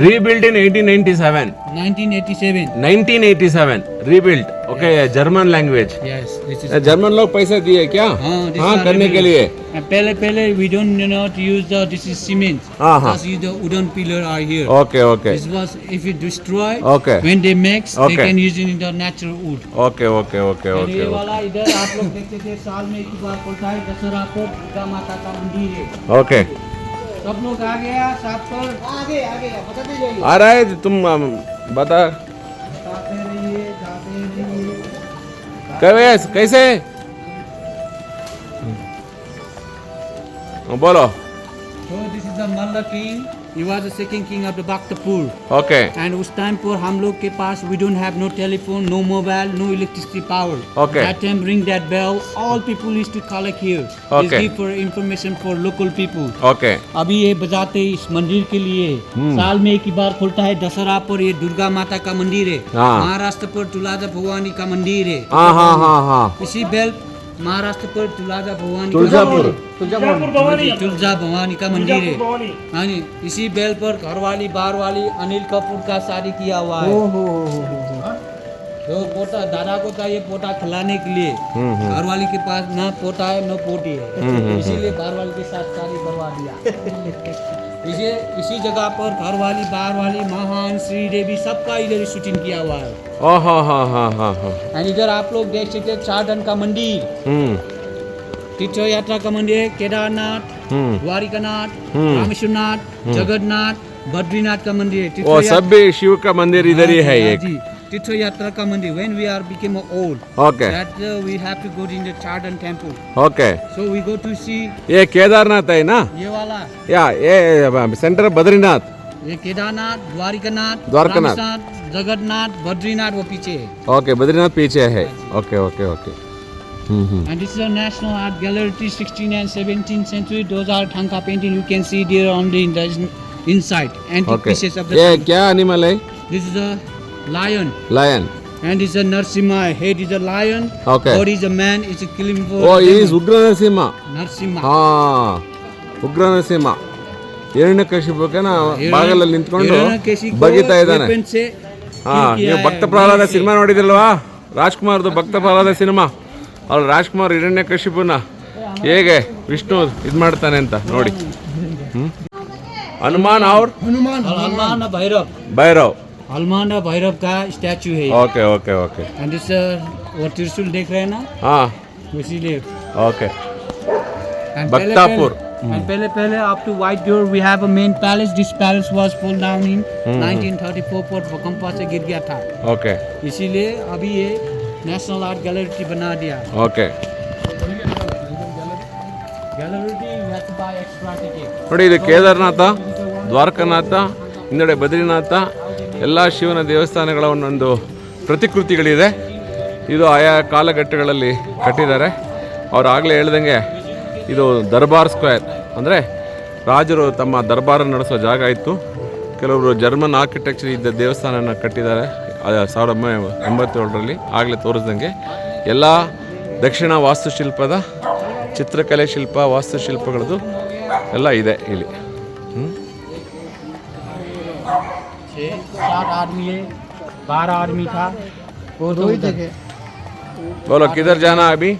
rebuilt in 1897. 1987 rebuilt. Okay, German language. Yes, this is. German लोग पैसा दिए क्या? हाँ, करने के लिए. पहले we don't to use the this is cement. Just use the wooden pillar are here. Okay okay. This was if you destroy. Okay. When they mix, they can use it in the natural wood. Okay okay okay okay. ये वाला इधर आप लोग देखते थे साल में एक बार पड़ता है दशहरा पर दुर्गा माता का मंदिर है. Okay. सब लोग आ गया साथ पर. आगे बताते जाइए. आ रहा है तुम बता. जाते रहिए. कैसे? बोलो. So this is the Malla king. He was the second king of the Bhaktapur. Okay. And उस टाइम पर हम लोग के पास we don't have no telephone, no mobile, no electricity power. Okay. That time ring that bell. All people used to collect here. Okay. This give for information for local people. Okay. अभी ये बजाते इस मंदिर के लिए साल में एक ही बार खुलता है. दशहरा पर ये दुर्गा माता का मंदिर है. महाराष्ट्र पर तुलाजा भवानी का मंदिर है. हाँ. इसी बेल महाराष्ट्र पर तुलाजा भवानी तुलजा भवानी का मंदिर है. हाँ जी. इसी बेल पर घरवाली बाहर वाली अनिल कपूर का शादी किया हुआ है. तो पोता दादा को था ये पोता खिलाने के लिए, घर वाली के पास ना पोता है ना पोती है, इसीलिए घर वाली के साथ शादी करवा दिया। इसी जगह पर घर वाली बाहर वाली महान श्रीदेवी सबका इधर शूटिंग किया हुआ है। हाँ हाँ हाँ हाँ हाँ हाँ। एंड इधर आप लोग देख सकते हैं चारधाम का मंदिर, तीर्थ यात्रा का मंदिर, केदारनाथ, द्वारिकानाथ, रामेश्वरनाथ, जगन्नाथ, बद्रीनाथ का मंदिर है। वो सब भी शिव का मंदिर इधर ही है एक। तीर्थ यात्रा का मंदिर। When we are became old, Okay. that we have to go in the Chardhan temple. Okay, So we go to see ये केदारनाथ है ना? ये वाला, या ये सेंटर बद्रीनाथ। ये केदारनाथ, द्वारिकानाथ, द्वारकानाथ। रामेश्वरनाथ, जगन्नाथ, बद्रीनाथ वो पीछे है। ओके, बद्रीनाथ पीछे है। Okay okay okay. And this is a national art gallery, 16th and 17th century. Those are Thangka painting. You can see there on the inside. Antique okay, pieces of the. ये क्या animal है? This is a lion. Lion. And it's a Narsimha. Head is a lion. Okay. Body is a man. It's a killing for. Oh is Ugra Narasimha. Narsimha. ಹಾ, ಉಗ್ರ ನರಸಿಂಹ ಹಿರಣ್ಯಕಶಿಪುಕನ ಬಾಗಲಲ್ಲಿ ನಿಂತ್ಕೊಂಡು ಹಿರಣ್ಯಕಶಿಪು ಬಗಿತಾ ಇದ್ದಾನೆ. weapon से ಹಾ, kill किया ನೀವು है, ಭಕ್ತ ಪ್ರಹ್ಲಾದ knife से. ಸಿನಿಮಾ ನೋಡಿದಿಲ್ವಾ? ರಾಜ್ಕುಮಾರ್ದು ಭಕ್ತ ಪ್ರಹ್ಲಾದ ಸಿನಿಮಾ. ಅವ್ರು ರಾಜ್ಕುಮಾರ್ ಹಿರಣ್ಯಕಶಿಪುನ ಹೇಗೆ ವಿಷ್ಣು ಇದು ಮಾಡ್ತಾನೆ ಅಂತ ನೋಡಿ. ಹನುಮಾನ್ ಅವ್ರ हनुमान भैरव. ಭೈರವ್. हनुमान भैरव का स्टैचू है। Okay okay okay. And this वो त्रिशूल देख रहे हैं ना, हाँ इसीलिए। ओके। And Bhaktapur. पहले up to White Door we have a main palace. This palace was pulled down in 1934 पर भूकंप से गिर गया था, ओके इसीलिए अभी ये नेशनल आर्ट गैलरी बना दिया। Okay. Gallery you have to buy extra ticket. ನೋಡಿ, ಇದು ಕೇದಾರನಾಥ, ದ್ವಾರಕಾನಾಥ, ಹಿಂದೆಡೆ ಬದ್ರಿನಾಥ, ಎಲ್ಲ ಶಿವನ ದೇವಸ್ಥಾನಗಳ ಒಂದೊಂದು ಪ್ರತಿಕೃತಿಗಳಿದೆ. ಇದು ಆಯಾ ಕಾಲಘಟ್ಟಗಳಲ್ಲಿ ಕಟ್ಟಿದ್ದಾರೆ. ಅವ್ರು ಆಗಲೇ ಹೇಳ್ದಂಗೆ ಇದು ದರ್ಬಾರ್ ಸ್ಕ್ವೇರ್, ಅಂದರೆ ರಾಜರು ತಮ್ಮ ದರ್ಬಾರನ್ನು ನಡೆಸೋ ಜಾಗ ಇತ್ತು. ಕೆಲವರು ಜರ್ಮನ್ ಆರ್ಕಿಟೆಕ್ಚರ್ ಇದ್ದ ದೇವಸ್ಥಾನನ ಕಟ್ಟಿದ್ದಾರೆ 1987ರಲ್ಲಿ. ಆಗಲೇ ತೋರಿಸ್ದಂಗೆ ಎಲ್ಲ ದಕ್ಷಿಣ ವಾಸ್ತುಶಿಲ್ಪದ ಚಿತ್ರಕಲೆ ಶಿಲ್ಪ, ವಾಸ್ತುಶಿಲ್ಪಗಳದ್ದು ಎಲ್ಲ ಇದೆ ಇಲ್ಲಿ. 7 आदमी है, 12 आदमी था वो दो ही थे। बोलो किधर जाना अभी?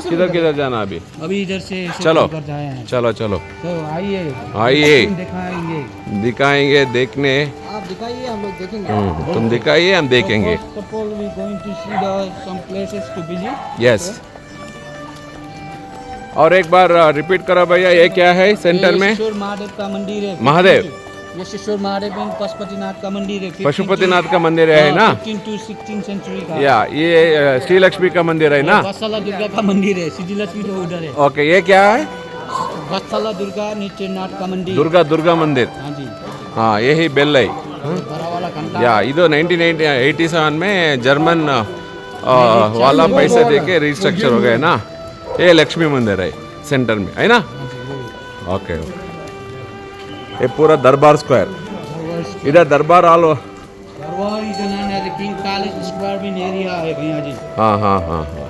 किधर किधर जाना अभी? अभी इधर से चलो। कर जाए हैं। चलो चलो तो आइए आइए, दिखाएंगे। दिखाएंगे, देखने। आप दिखाइए, हम लोग देखेंगे। तुम दिखाइए, हम देखेंगे। First of all, we going to see the some places to visit. Yes. और एक बार रिपीट करो भैया, ये क्या है सेंटर में? शिशोर महादेव का मंदिर है। महादेव। ये शिशोर महादेव एंड पशुपतिनाथ का मंदिर है। 15 पशुपतिनाथ का मंदिर है ना? 15 to 16 सेंचुरी का। या ये श्री लक्ष्मी का मंदिर है ना? वत्सला दुर्गा का मंदिर है। सिद्धि लक्ष्मी तो उधर है। ओके, ये क्या है? वत्सला दुर्गा नित्यनाथ का मंदिर। दुर्गा मंदिर। हाँ जी, हाँ, यही बेल्लई। बड़ा वाला घंटा। या ಇದು 1987 में जर्मन वाला पैसे दे के रिस्ट्रक्चर हो गए ना। ये लक्ष्मी मंदिर है सेंटर में, है ना? Okay okay. ये पूरा दरबार स्क्वायर, इधर दरबार हॉल। दरबार is known as the King Palace Square in area है भैया जी। हाँ हाँ हाँ हाँ।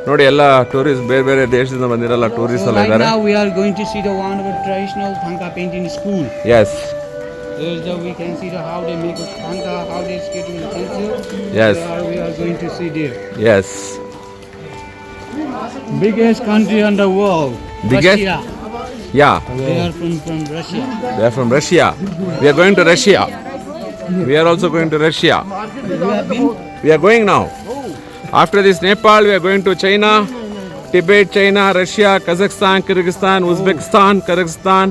ನೋಡಿ, ಎಲ್ಲ ಟೂರಿಸ್ಟ್ ಬೇರೆ ಬೇರೆ ದೇಶದಿಂದ ಬಂದಿರಲ್ಲ ಟೂರಿಸ್ಟ್ ಎಲ್ಲ Right ಇದ್ದಾರೆ. now we are going to see the one of the traditional Thangka painting school. Yes There is the we can see the how they make a Thangka, how they skate in the pencil. Yes. We are going to see there. Yes. Biggest country in the world. Biggest? Russia. Yeah, They are from Russia. they are from Russia. We are going to Russia. We are also going to Russia. You have been? We are going now. After this Nepal, we are going to China, Tibet, China, Russia, Kazakhstan, Kyrgyzstan, Uzbekistan, Kyrgyzstan.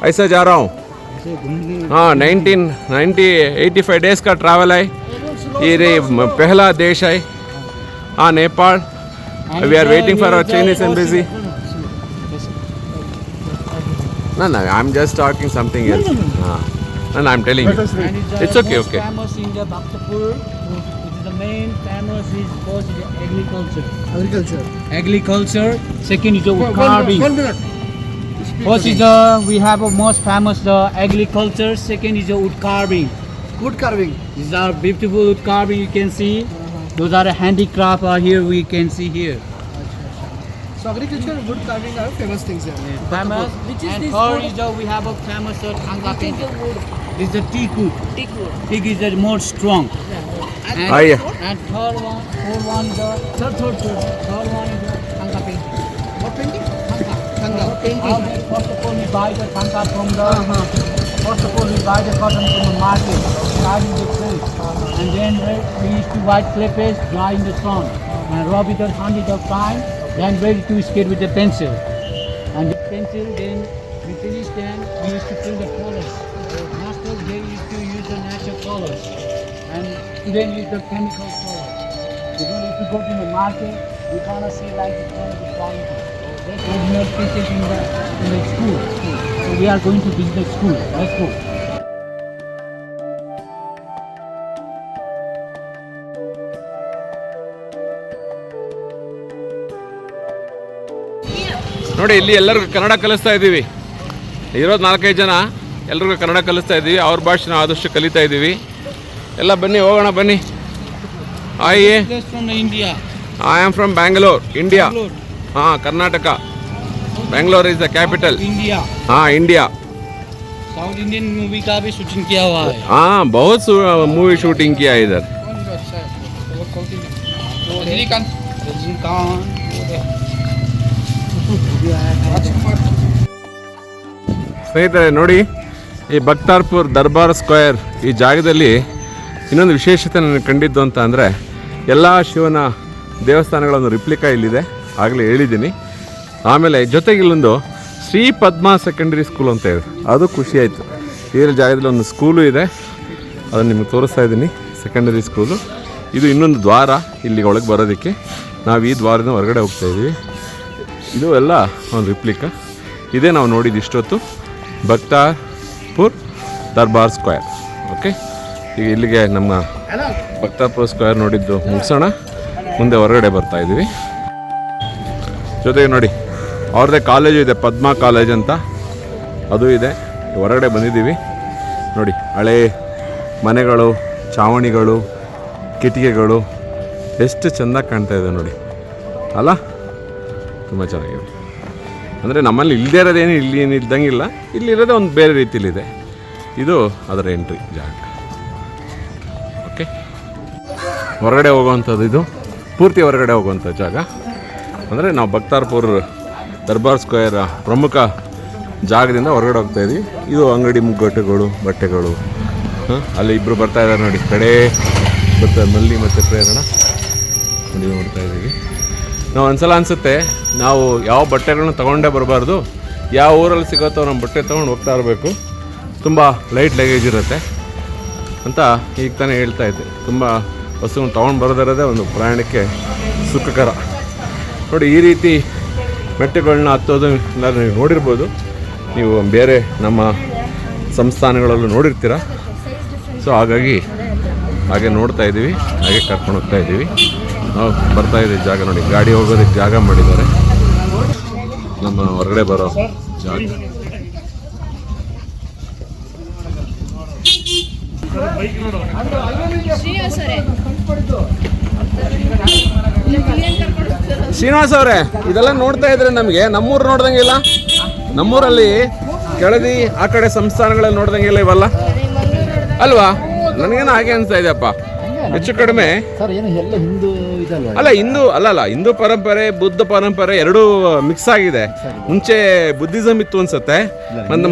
ऐसा जा रहा हूँ. ऐसे घूमने। हाँ, 85 days का travel है. ये पहला देश है. हाँ, Nepal. We are waiting for our Chinese embassy. No, I'm just talking something else. No, I'm telling you. And It's okay, most okay. famous in the Bhaktapur. It is the main famous is first is the agriculture. Agriculture. Second is the wood carving. First is the we have a most famous the agriculture. Second is the wood carving. Wood carving. These are beautiful wood carving. You can see those are the handicraft here. We can see here. So agriculture and wood carving are famous things here. Famous. Which is And this third wood? is we have a famous Thangka Which is painting. the wood? This is the teak wood. Teak wood. Teak is the more strong. And, Ah, yeah. and third one is the third one is the Thangka painting. What painting? Thangka. Thangka. How we, first of all, we buy the Thangka from the. First of all, we buy the cotton from the market, carry the clay, and then we used to white clay paste, dry in the sun, and rub it 100 of time, then ready to skate with the pencil. And the pencil, then we finish, then we used to fill the colors. Masters, they used to use the natural colors, and then use the chemical colors. Because if you go to the market, you cannot see like the color of the quality. That's original pieces in the school. So we are going to visit the school. Let's go. ನೋಡಿ ಇಲ್ಲಿ ಎಲ್ಲರಿಗೂ ಕನ್ನಡ ಕಲಿಸ್ತಾ ಇದ್ದೀವಿ. ಇರೋದು 4-5 ಜನ, ಎಲ್ರಿಗೂ ಕನ್ನಡ ಕಲಿಸ್ತಾ ಇದ್ದೀವಿ. ಅವ್ರ ಭಾಷೆನ ಆದಷ್ಟು ಕಲಿತಾ ಇದ್ದೀವಿ. ಎಲ್ಲ ಬನ್ನಿ, ಹೋಗೋಣ ಬನ್ನಿ. ಆಯೇ Place from India. I am from Bangalore, India. Bangalore, ಹಾಂ, Karnataka. Bangalore is the capital. India. हाँ, इंडिया. साउथ इंडियन मूवी का भी शूटिंग किया हुआ है. हाँ, बहुत मूवी शूटिंग किया है इधर. रजनीकांत. ಸ್ನೇಹಿತರೆ ನೋಡಿ, ಈ ಬಕ್ತಾರ್ಪುರ್ ದರ್ಬಾರ್ ಸ್ಕ್ವೇರ್ ಈ ಜಾಗದಲ್ಲಿ ಇನ್ನೊಂದು ವಿಶೇಷತೆ ನನಗೆ ಕಂಡಿದ್ದು ಅಂತ ಅಂದರೆ ಎಲ್ಲ ಶಿವನ ದೇವಸ್ಥಾನಗಳೊಂದು ರಿಪ್ಲಿಕಾ ಇಲ್ಲಿದೆ, ಆಗಲೇ ಹೇಳಿದ್ದೀನಿ. ಆಮೇಲೆ ಜೊತೆಗೆ ಇಲ್ಲೊಂದು ಶ್ರೀ ಪದ್ಮ ಸೆಕೆಂಡರಿ ಸ್ಕೂಲ್ ಅಂತ ಇದೆ, ಅದು ಖುಷಿಯಾಯಿತು. ಈ ಜಾಗದಲ್ಲಿ ಒಂದು ಸ್ಕೂಲು ಇದೆ, ಅದನ್ನು ನಿಮಗೆ ತೋರಿಸ್ತಾ ಇದ್ದೀನಿ, ಸೆಕೆಂಡರಿ ಸ್ಕೂಲು. ಇದು ಇನ್ನೊಂದು ದ್ವಾರ ಇಲ್ಲಿಗೆ ಒಳಗೆ ಬರೋದಕ್ಕೆ. ನಾವು ಈ ದ್ವಾರದಿಂದ ಹೊರಗಡೆ ಹೋಗ್ತಾಯಿದ್ದೀವಿ. ಇದು ಎಲ್ಲ ಒಂದು ರಿಪ್ಲಿಕಾ. ಇದೇ ನಾವು ನೋಡಿದ್ದು ಇಷ್ಟೊತ್ತು, ಬಕ್ತಾರ್ಪುರ್ ದರ್ಬಾರ್ ಸ್ಕ್ವೇರ್. ಓಕೆ, ಈಗ ಇಲ್ಲಿಗೆ ನಮ್ಮ ಬಕ್ತಾರ್ಪುರ್ ಸ್ಕ್ವೇರ್ ನೋಡಿದ್ದು ಮುಗಿಸೋಣ, ಮುಂದೆ ಹೊರಗಡೆ ಬರ್ತಾಯಿದ್ದೀವಿ. ಜೊತೆಗೆ ನೋಡಿ, ಅವ್ರದ್ದೇ ಕಾಲೇಜು ಇದೆ, ಪದ್ಮ ಕಾಲೇಜ್ ಅಂತ, ಅದು ಇದೆ. ಹೊರಗಡೆ ಬಂದಿದ್ದೀವಿ ನೋಡಿ, ಹಳೆ ಮನೆಗಳು, ಚಾವಣಿಗಳು, ಕಿಟಿಕೆಗಳು ಎಷ್ಟು ಚೆಂದ ಕಾಣ್ತಾ ಇದೆ ನೋಡಿ, ಅಲ್ಲ? ತುಂಬ ಚೆನ್ನಾಗಿದೆ. ಅಂದರೆ ನಮ್ಮಲ್ಲಿ ಇಲ್ಲದೇ ಇರೋದೇನು ಇಲ್ಲಿ ಏನು ಇದ್ದಂಗಿಲ್ಲ, ಇಲ್ಲಿರೋದೇ ಒಂದು ಬೇರೆ ರೀತಿಲಿದೆ. ಇದು ಅದರ ಎಂಟ್ರಿ ಜಾಗ. ಓಕೆ, ಹೊರಗಡೆ ಹೋಗುವಂಥದ್ದು, ಇದು ಪೂರ್ತಿ ಹೊರಗಡೆ ಹೋಗುವಂಥ ಜಾಗ. ಅಂದರೆ ನಾವು ಬಕ್ತಾರ್ಪುರ್ ದರ್ಬಾರ್ ಸ್ಕ್ವೇರ್ ಪ್ರಮುಖ ಜಾಗದಿಂದ ಹೊರಗಡೆ ಹೋಗ್ತಾಯಿದ್ವಿ. ಇದು ಅಂಗಡಿ ಮುಗ್ಗಟ್ಟುಗಳು, ಬಟ್ಟೆಗಳು. ಅಲ್ಲಿ ಇಬ್ಬರು ಬರ್ತಾ ಇದ್ದಾರೆ ನೋಡಿ, ಕಡೆ ಬರ್ತಾರೆ ಮಲ್ಲಿ ಮತ್ತು ಪ್ರೇರಣ. ನೀವು ನೋಡ್ತಾ ಇದ್ದೀವಿ. ನಾವು ಒಂದ್ಸಲ ಅನಿಸುತ್ತೆ, ನಾವು ಯಾವ ಬಟ್ಟೆಗಳನ್ನ ತೊಗೊಂಡೇ ಬರಬಾರ್ದು, ಯಾವ ಊರಲ್ಲಿ ಸಿಗುತ್ತೋ ನಮ್ಮ ಬಟ್ಟೆ ತೊಗೊಂಡು ಹೋಗ್ತಾ ಇರಬೇಕು, ತುಂಬ ಲೈಟ್ ಲಗೇಜ್ ಇರುತ್ತೆ ಅಂತ ಈಗ ತಾನೇ ಹೇಳ್ತಾ ಇದ್ದೆ. ತುಂಬ ವಸ್ತುಗಳನ್ನ ತೊಗೊಂಡು ಬರೋದಿರೋದೇ ಒಂದು ಪ್ರಯಾಣಕ್ಕೆ ಸುಖಕರ. ನೋಡಿ, ಈ ರೀತಿ ಮೆಟ್ಟುಗಳನ್ನ ಹತ್ತೋದು ಎಲ್ಲ ನೀವು ನೋಡಿರ್ಬೋದು, ನೀವು ಬೇರೆ ನಮ್ಮ ಸಂಸ್ಥಾನಗಳಲ್ಲೂ ನೋಡಿರ್ತೀರ. ಸೊ ಹಾಗಾಗಿ ಹಾಗೆ ನೋಡ್ತಾ ಇದ್ದೀವಿ, ಹಾಗೆ ಕರ್ಕೊಂಡು ಹೋಗ್ತಾ ಇದ್ದೀವಿ. ನಾವು ಬರ್ತಾ ಇದ್ದೀವಿ ಜಾಗ ನೋಡಿ, ಗಾಡಿ ಹೋಗೋದಕ್ಕೆ ಜಾಗ ಮಾಡಿದ್ದಾರೆ, ನಮ್ಮ ಹೊರಗಡೆ ಬರೋ ಜಾಗ. ಶ್ರೀನಿವಾಸ್ ಅವರೇ, ಇದೆಲ್ಲ ನೋಡ್ತಾ ಇದ್ರೆ ನಮಗೆ ನಮ್ಮೂರು ನೋಡ್ದಂಗಿಲ್ಲ. ನಮ್ಮೂರಲ್ಲಿ ಕೆಳದಿ ಆ ಕಡೆ ಸಂಸ್ಥಾನಗಳಲ್ಲಿ ನೋಡ್ದಂಗಿಲ್ಲ ಇವೆಲ್ಲ, ಅಲ್ವಾ? ನನಗೇನು ಹಾಗೆ ಅನಿಸ್ತಾ ಇದೆಯಪ್ಪ, ಹೆಚ್ಚು ಕಡಿಮೆ. ಸರ್ ಏನು ಎಲ್ಲ ಹಿಂದೂ ಇದಲ್ವಾ? ಅಲ್ಲ, ಹಿಂದೂ ಪರಂಪರೆ, ಬುದ್ಧ ಪರಂಪರೆ ಎರಡೂ ಮಿಕ್ಸ್ ಆಗಿದೆ. ಮುಂಚೆ ಬುದ್ಧಿಸಮ್ ಇತ್ತು ಅನ್ಸುತ್ತೆ,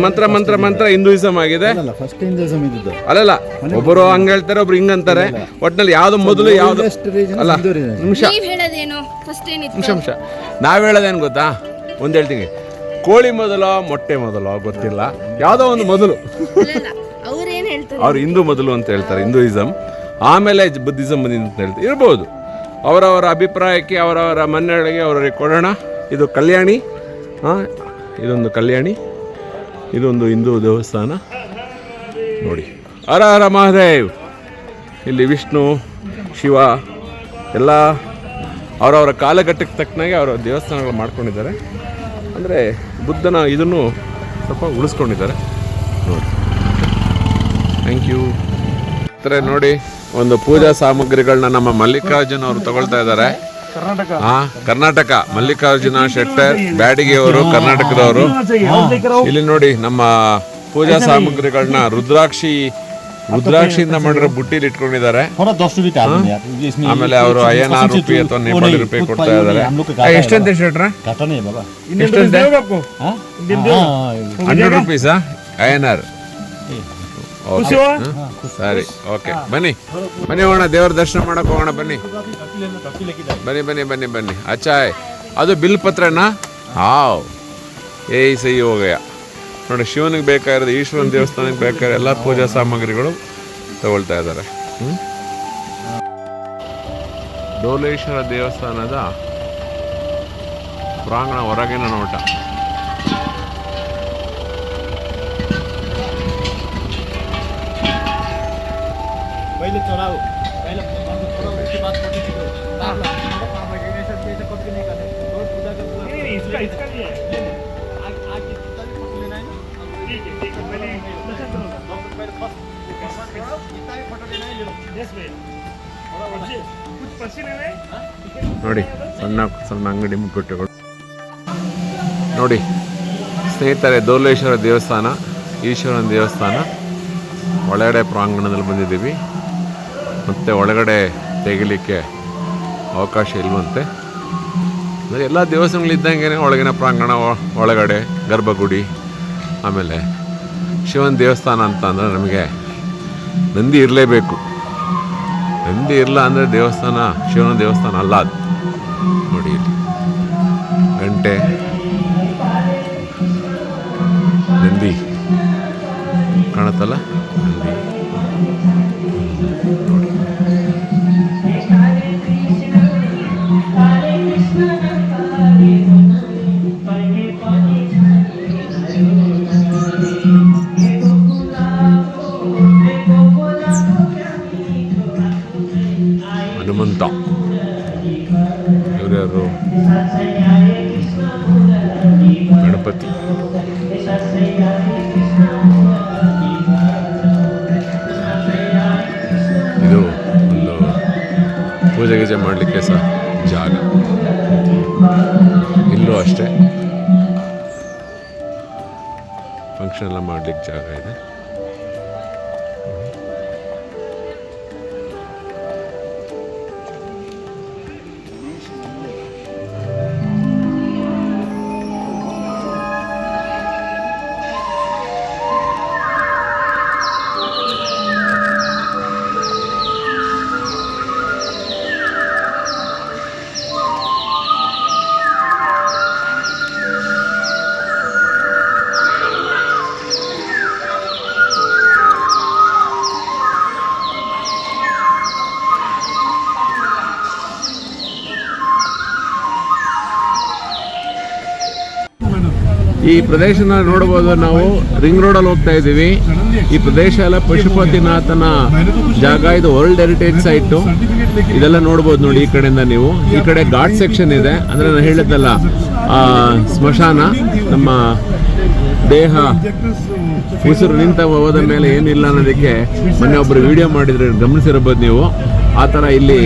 ಮಂತ್ರ ಹಿಂದೂಯಿಸಮ್ ಆಗಿದೆ. ಅಲ್ಲ, ಫಸ್ಟ್ ಹಿಂದೂಯಿಸಮ್ ಇದ್ದದ್ದು. ಅಲ್ಲಲ್ಲ, ಒಬ್ಬರು ಹಂಗ ಹೇಳ್ತಾರೆ, ಒಬ್ರು ಹಿಂಗ ಅಂತಾರೆ. ಒಟ್ನಲ್ಲಿ ಯಾವ್ದು ಮೊದಲು ಯಾವ್ದು ಅಲ್ಲ. ನಿಮಿಷ ನಾವ್ ಹೇಳೋದೇನು ಗೊತ್ತಾ? ಒಂದು ಹೇಳ್ತೀನಿ, ಕೋಳಿ ಮೊದಲು ಮೊಟ್ಟೆ ಮೊದಲು ಗೊತ್ತಿಲ್ಲ, ಯಾವುದೋ ಒಂದು ಮೊದಲು. ಅವ್ರು ಹಿಂದೂ ಮೊದಲು ಅಂತ ಹೇಳ್ತಾರೆ, ಹಿಂದೂಯಿಸಮ್, ಆಮೇಲೆ ಬುದ್ಧಿಸಮ್ ಬಂದಿದ್ದು ಅಂತ ಹೇಳ್ತಾರೆ. ಇರ್ಬೋದು, ಅವರವರ ಅಭಿಪ್ರಾಯಕ್ಕೆ ಅವರವರ ಮನ್ನಣೆಗೆ ಅವರವರಿಗೆ ಕೊಡೋಣ. ಇದು ಕಲ್ಯಾಣಿ, ಇದೊಂದು ಕಲ್ಯಾಣಿ, ಇದೊಂದು ಹಿಂದೂ ದೇವಸ್ಥಾನ ನೋಡಿ. ಹರ ಹರ ಮಹಾದೇವ್. ಇಲ್ಲಿ ವಿಷ್ಣು, ಶಿವ ಎಲ್ಲ ಅವರವರ ಕಾಲಘಟ್ಟಕ್ಕೆ ತಕ್ಕನಾಗೆ ಅವರ ದೇವಸ್ಥಾನಗಳು ಮಾಡ್ಕೊಂಡಿದ್ದಾರೆ. ಅಂದರೆ ಬುದ್ಧನ ಇದನ್ನು ಸ್ವಲ್ಪ ಉಳಿಸ್ಕೊಂಡಿದ್ದಾರೆ ನೋಡಿ. Thank you. ನೋಡಿ, ಒಂದು ಪೂಜಾ ಸಾಮಗ್ರಿಗಳನ್ನ ನಮ್ಮ ಮಲ್ಲಿಕಾರ್ಜುನ್ ಅವರು ತಗೊಳ್ತಾ ಇದ್ದಾರೆ. ಕರ್ನಾಟಕ. ಮಲ್ಲಿಕಾರ್ಜುನ ಶೆಟ್ಟರ್ ಬ್ಯಾಡಿಗೆ ಅವರು ಕರ್ನಾಟಕದವರು. ಇಲ್ಲಿ ನೋಡಿ ನಮ್ಮ ಪೂಜಾ ಸಾಮಗ್ರಿಗಳನ್ನ ರುದ್ರಾಕ್ಷಿಯಿಂದ ಮಾಡಿರೋ ಬುಟ್ಟಿಲಿ ಇಟ್ಕೊಂಡಿದ್ದಾರೆ. ಆಮೇಲೆ ಅವರು INR ರೂಪಾಯಿ ಅಥವಾ ನೇಪಾಳಿ ರೂಪಾಯಿ ಕೊಡ್ತಾ ಇದ್ದಾರೆ. ಎಷ್ಟಂತೆ ಶೆಟ್ರ? ಎಷ್ಟಂತೆ? 100 ರೂಪೀಸಾ INR? ಸರಿ, ಓಕೆ, ಬನ್ನಿ ಹೋಗೋಣ, ದೇವರ ದರ್ಶನ ಮಾಡಕ್ ಹೋಗೋಣ. ಬನ್ನಿ ಅಚ್ಚಾಯ್. ಅದು ಬಿಲ್ ಪತ್ರನಾ? ಹಾವ್, ಸಹಿ ಹೋಗಯ್ಯ. ನೋಡಿ, ಶಿವನಿಗೆ ಬೇಕಾಗಿರೋದು, ಈಶ್ವರನ ದೇವಸ್ಥಾನಕ್ಕೆ ಬೇಕಾಗಿರೋ ಎಲ್ಲ ಪೂಜಾ ಸಾಮಗ್ರಿಗಳು ತಗೊಳ್ತಾ ಇದ್ದಾರೆ. ಡೋಲೇಶ್ವರ ದೇವಸ್ಥಾನದ ಪ್ರಾಂಗಣ ಹೊರಗಿನ ನೋಟ. ನೋಡಿ, ಸಣ್ಣ ಅಂಗಡಿ ಮುಗ್ಗಟ್ಟುಗಳು ನೋಡಿ ಸ್ನೇಹಿತರೆ. ಡೋಲೇಶ್ವರ ದೇವಸ್ಥಾನ, ಈಶ್ವರನ ದೇವಸ್ಥಾನ ಒಳಗಡೆ ಪ್ರಾಂಗಣದಲ್ಲಿ ಬಂದಿದ್ದೀವಿ. ಮತ್ತೆ ಒಳಗಡೆ ತೆಗಿಲಿಕ್ಕೆ ಅವಕಾಶ ಇಲ್ವಂತೆ. ಅಂದರೆ ಎಲ್ಲ ದೇವಸ್ಥಾನಗಳಿದ್ದಂಗೆ ಒಳಗಿನ ಪ್ರಾಂಗಣ, ಒಳಗಡೆ ಗರ್ಭಗುಡಿ, ಆಮೇಲೆ ಶಿವನ ದೇವಸ್ಥಾನ ಅಂತ ಅಂದರೆ ನಮಗೆ ನಂದಿ ಇರಲೇಬೇಕು. ನಂದಿ ಇರಲ್ಲ ಅಂದರೆ ದೇವಸ್ಥಾನ, ಶಿವನ ದೇವಸ್ಥಾನ ಅಲ್ಲ ಅದು. ನೋಡಿ, ಇಲ್ಲಿ ಗಂಟೆ, ನಂದಿ ಕಾಣುತ್ತಲ್ಲ, ನಂದಿ. ಹನುಮಂತ ಇವ್ರ್ಯಾರು? ಗಣಪತಿ. ಇದು ಒಂದು ಪೂಜೆ ಗೀಜೆ ಮಾಡಲಿಕ್ಕೆ ಸಹ ಜಾಗ. ಇಲ್ಲೂ ಅಷ್ಟೇ ಫಂಕ್ಷನ್ ಎಲ್ಲ ಮಾಡಲಿಕ್ಕೆ ಜಾಗ ಇದೆ. ಈ ಪ್ರದೇಶನ ನೋಡಬಹುದು. ನಾವು ರಿಂಗ್ ರೋಡಲ್ಲಿ ಹೋಗ್ತಾ ಇದ್ದೀವಿ. ಈ ಪ್ರದೇಶ ಎಲ್ಲ ಪಶುಪತಿನಾಥನ ಜಾಗ. ಇದು ವರ್ಲ್ಡ್ ಹೆರಿಟೇಜ್ ಸೈಟು. ಇದೆಲ್ಲ ನೋಡ್ಬೋದು ನೋಡಿ ಈ ಕಡೆಯಿಂದ ನೀವು. ಈ ಕಡೆ ಘಾಟ್ ಸೆಕ್ಷನ್ ಇದೆ, ಅಂದರೆ ನಾನು ಹೇಳಿದ್ದಲ್ಲ, ಸ್ಮಶಾನ. ನಮ್ಮ ದೇಹ ಉಸಿರು ನಿಂತ ಹೋದ ಮೇಲೆ ಏನಿಲ್ಲ ಅನ್ನೋದಕ್ಕೆ ಮೊನ್ನೆ ಒಬ್ಬರು ವಿಡಿಯೋ ಮಾಡಿದ್ರೆ ಗಮನಿಸಿರಬಹುದು ನೀವು. ಆ ಥರ ಇಲ್ಲಿ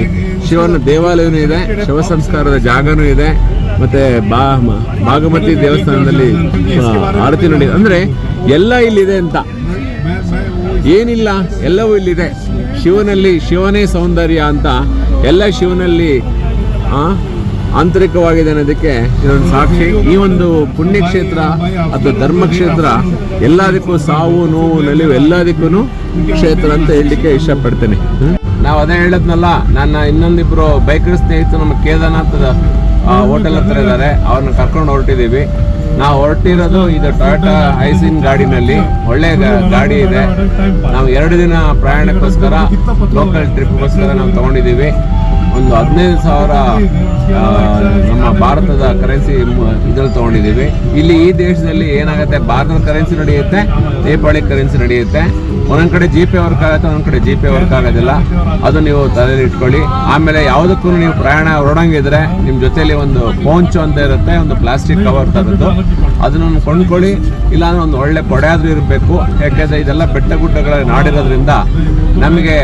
ಶಿವನ ದೇವಾಲಯವೂ ಇದೆ, ಶವ ಸಂಸ್ಕಾರದ ಜಾಗನೂ ಇದೆ. ಮತ್ತೆ ಭಾಗಮತಿ ದೇವಸ್ಥಾನದಲ್ಲಿ ಆರತಿ ನಡೆಯುತ್ತೆ. ಅಂದರೆ ಎಲ್ಲ ಇಲ್ಲಿದೆ ಅಂತ ಏನಿಲ್ಲ, ಎಲ್ಲವೂ ಇಲ್ಲಿದೆ. ಶಿವನೇ ಸೌಂದರ್ಯ ಅಂತ, ಎಲ್ಲ ಶಿವನಲ್ಲಿ ಆಂತರಿಕವಾಗಿದೆ ಅನ್ನೋದಕ್ಕೆ ಇದೊಂದು ಸಾಕ್ಷಿ. ಈ ಒಂದು ಪುಣ್ಯಕ್ಷೇತ್ರ ಅಥವಾ ಧರ್ಮಕ್ಷೇತ್ರ ಎಲ್ಲದಕ್ಕೂ ಸಾವು ನೋವು ನಲಿವು ಎಲ್ಲದಕ್ಕೂ ಕ್ಷೇತ್ರ ಅಂತ ಹೇಳಲಿಕ್ಕೆ ಇಷ್ಟಪಡ್ತೇನೆ. ನಾವು ಅದೇ ಹೇಳದ್ನಲ್ಲ, ನನ್ನ ಇನ್ನೊಂದಿಬ್ರು ಬೈಕರ್ ಸ್ನೇಹಿತರು ನಮ್ಮ ಕೇದಾರ್ನಾಥದ ಹೋಟೆಲ್ ಹತ್ರ ಇದ್ದಾರೆ, ಅವ್ರನ್ನ ಕರ್ಕೊಂಡು ಹೊರಟಿದ್ದೀವಿ. ನಾವು ಹೊರಟಿರೋದು ಇದು ಟೊಯೋಟಾ ಐಸಿನ್ ಗಾಡಿನಲ್ಲಿ. ಒಳ್ಳೆ ಗಾಡಿ ಇದೆ. ನಾವು 2 ದಿನ ಪ್ರಯಾಣಕ್ಕೋಸ್ಕರ, ಲೋಕಲ್ ಟ್ರಿಪ್ಗೋಸ್ಕರ ನಾವು ತಗೊಂಡಿದ್ದೀವಿ. ಒಂದು 15,000 ನಮ್ಮ ಭಾರತದ ಕರೆನ್ಸಿ ಇದ್ರಲ್ಲಿ ತಗೊಂಡಿದ್ದೀವಿ. ಇಲ್ಲಿ ಈ ದೇಶದಲ್ಲಿ ಏನಾಗುತ್ತೆ, ಭಾರತದ ಕರೆನ್ಸಿ ನಡೆಯುತ್ತೆ, ನೇಪಾಳಿ ಕರೆನ್ಸಿ ನಡೆಯುತ್ತೆ. ಒಂದೊಂದು ಕಡೆ ಜಿ ಪೇ ವರ್ಕ್ ಆಗುತ್ತೆ, ಒಂದೊಂದು ಕಡೆ ಜಿ ಪೇ ವರ್ಕ್ ಆಗೋದಿಲ್ಲ. ಅದು ನೀವು ತಲೆಯಲ್ಲಿ ಇಟ್ಕೊಳ್ಳಿ. ಆಮೇಲೆ ಯಾವುದಕ್ಕೂ ನೀವು ಪ್ರಯಾಣ ಹೊರಡಂಗಿದ್ರೆ ನಿಮ್ಮ ಜೊತೆಲಿ ಒಂದು ಪೋಂಚು ಅಂತ ಇರುತ್ತೆ, ಒಂದು ಪ್ಲಾಸ್ಟಿಕ್ ಕವರ್ ತರದ್ದು, ಅದನ್ನು ಕೊಂಡ್ಕೊಳ್ಳಿ. ಇಲ್ಲಾಂದ್ರೆ ಒಂದು ಒಳ್ಳೆ ಕೊಡೆ ಆದ್ರೂ ಇರಬೇಕು. ಯಾಕೆಂದ್ರೆ ಇದೆಲ್ಲ ಬೆಟ್ಟ ಗುಡ್ಡಗಳ ನಾಡಿರೋದ್ರಿಂದ ನಮಗೆ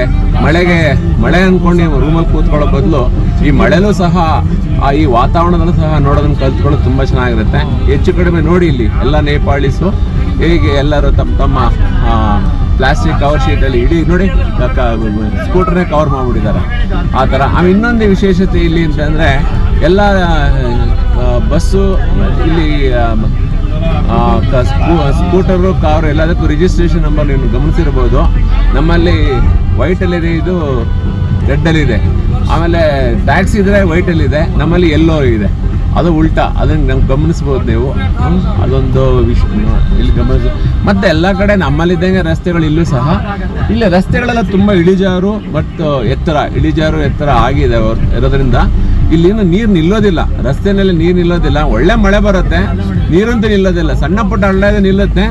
ಮಳೆ ಅಂದ್ಕೊಂಡು ನೀವು ರೂಮಲ್ಲಿ ಕೂತ್ಕೊಳ್ಳೋ ಬದಲು ಈ ಮಳೆನೂ ಸಹ ಈ ವಾತಾವರಣದಲ್ಲೂ ಸಹ ನೋಡೋದನ್ನ ಕಲ್ತ್ಕೊಳ್ಳೋದು ತುಂಬ ಚೆನ್ನಾಗಿರುತ್ತೆ. ಹೆಚ್ಚು ಕಡಿಮೆ ನೋಡಿ ಇಲ್ಲಿ ಎಲ್ಲ ನೇಪಾಳೀಸು ಹೇಗೆ ಎಲ್ಲರೂ ತಮ್ಮ ಪ್ಲಾಸ್ಟಿಕ್ ಕವರ್ ಶೀಟಲ್ಲಿ ಇಡೀ ನೋಡಿ ಸ್ಕೂಟರ್ನೇ ಕವರ್ ಮಾಡಿಬಿಟ್ಟಿದ್ದಾರೆ ಆ ಥರ. ಇನ್ನೊಂದು ವಿಶೇಷತೆ ಇಲ್ಲಿ ಅಂತಂದರೆ ಎಲ್ಲ ಬಸ್ಸು ಇಲ್ಲಿ ಸ್ಕೂಟರು ಕಾರು ಎಲ್ಲದಕ್ಕೂ ರಿಜಿಸ್ಟ್ರೇಷನ್ ನಂಬರ್ ನೀವು ಗಮನಿಸಿರ್ಬೋದು. ನಮ್ಮಲ್ಲಿ ವೈಟಲ್ಲಿದೆ, ಇದು ರೆಡ್ಡಲ್ಲಿದೆ. ಆಮೇಲೆ ಟ್ಯಾಕ್ಸಿ ಇದ್ರೆ ವೈಟಲ್ಲಿದೆ, ನಮ್ಮಲ್ಲಿ ಎಲ್ಲೋ ಇದೆ, ಅದು ಉಲ್ಟಾ. ಅದನ್ನು ನಮ್ಗೆ ಗಮನಿಸ್ಬೋದು ನೀವು. ಅದೊಂದು ವಿಷಯ ಇಲ್ಲಿ ಗಮನಿಸಿ. ಮತ್ತು ಎಲ್ಲ ಕಡೆ ನಮ್ಮಲ್ಲಿದ್ದಂಗೆ ರಸ್ತೆಗಳು ಇಲ್ಲೂ ಸಹ ಇಲ್ಲಿ ರಸ್ತೆಗಳೆಲ್ಲ ತುಂಬ ಇಳಿಜಾರು ಮತ್ತು ಎತ್ತರ ಆಗಿದೆ ಇರೋದ್ರಿಂದ ಇಲ್ಲಿನ ನೀರು ನಿಲ್ಲೋದಿಲ್ಲ, ರಸ್ತೆನಲ್ಲಿ ನೀರು ನಿಲ್ಲೋದಿಲ್ಲ. ಒಳ್ಳೆ ಮಳೆ ಬರುತ್ತೆ, ನೀರಂತೂ ನಿಲ್ಲೋದಿಲ್ಲ. ಸಣ್ಣ ಪುಟ್ಟ ಹಳ್ಳ ನಿಲ್ಲುತ್ತೆ,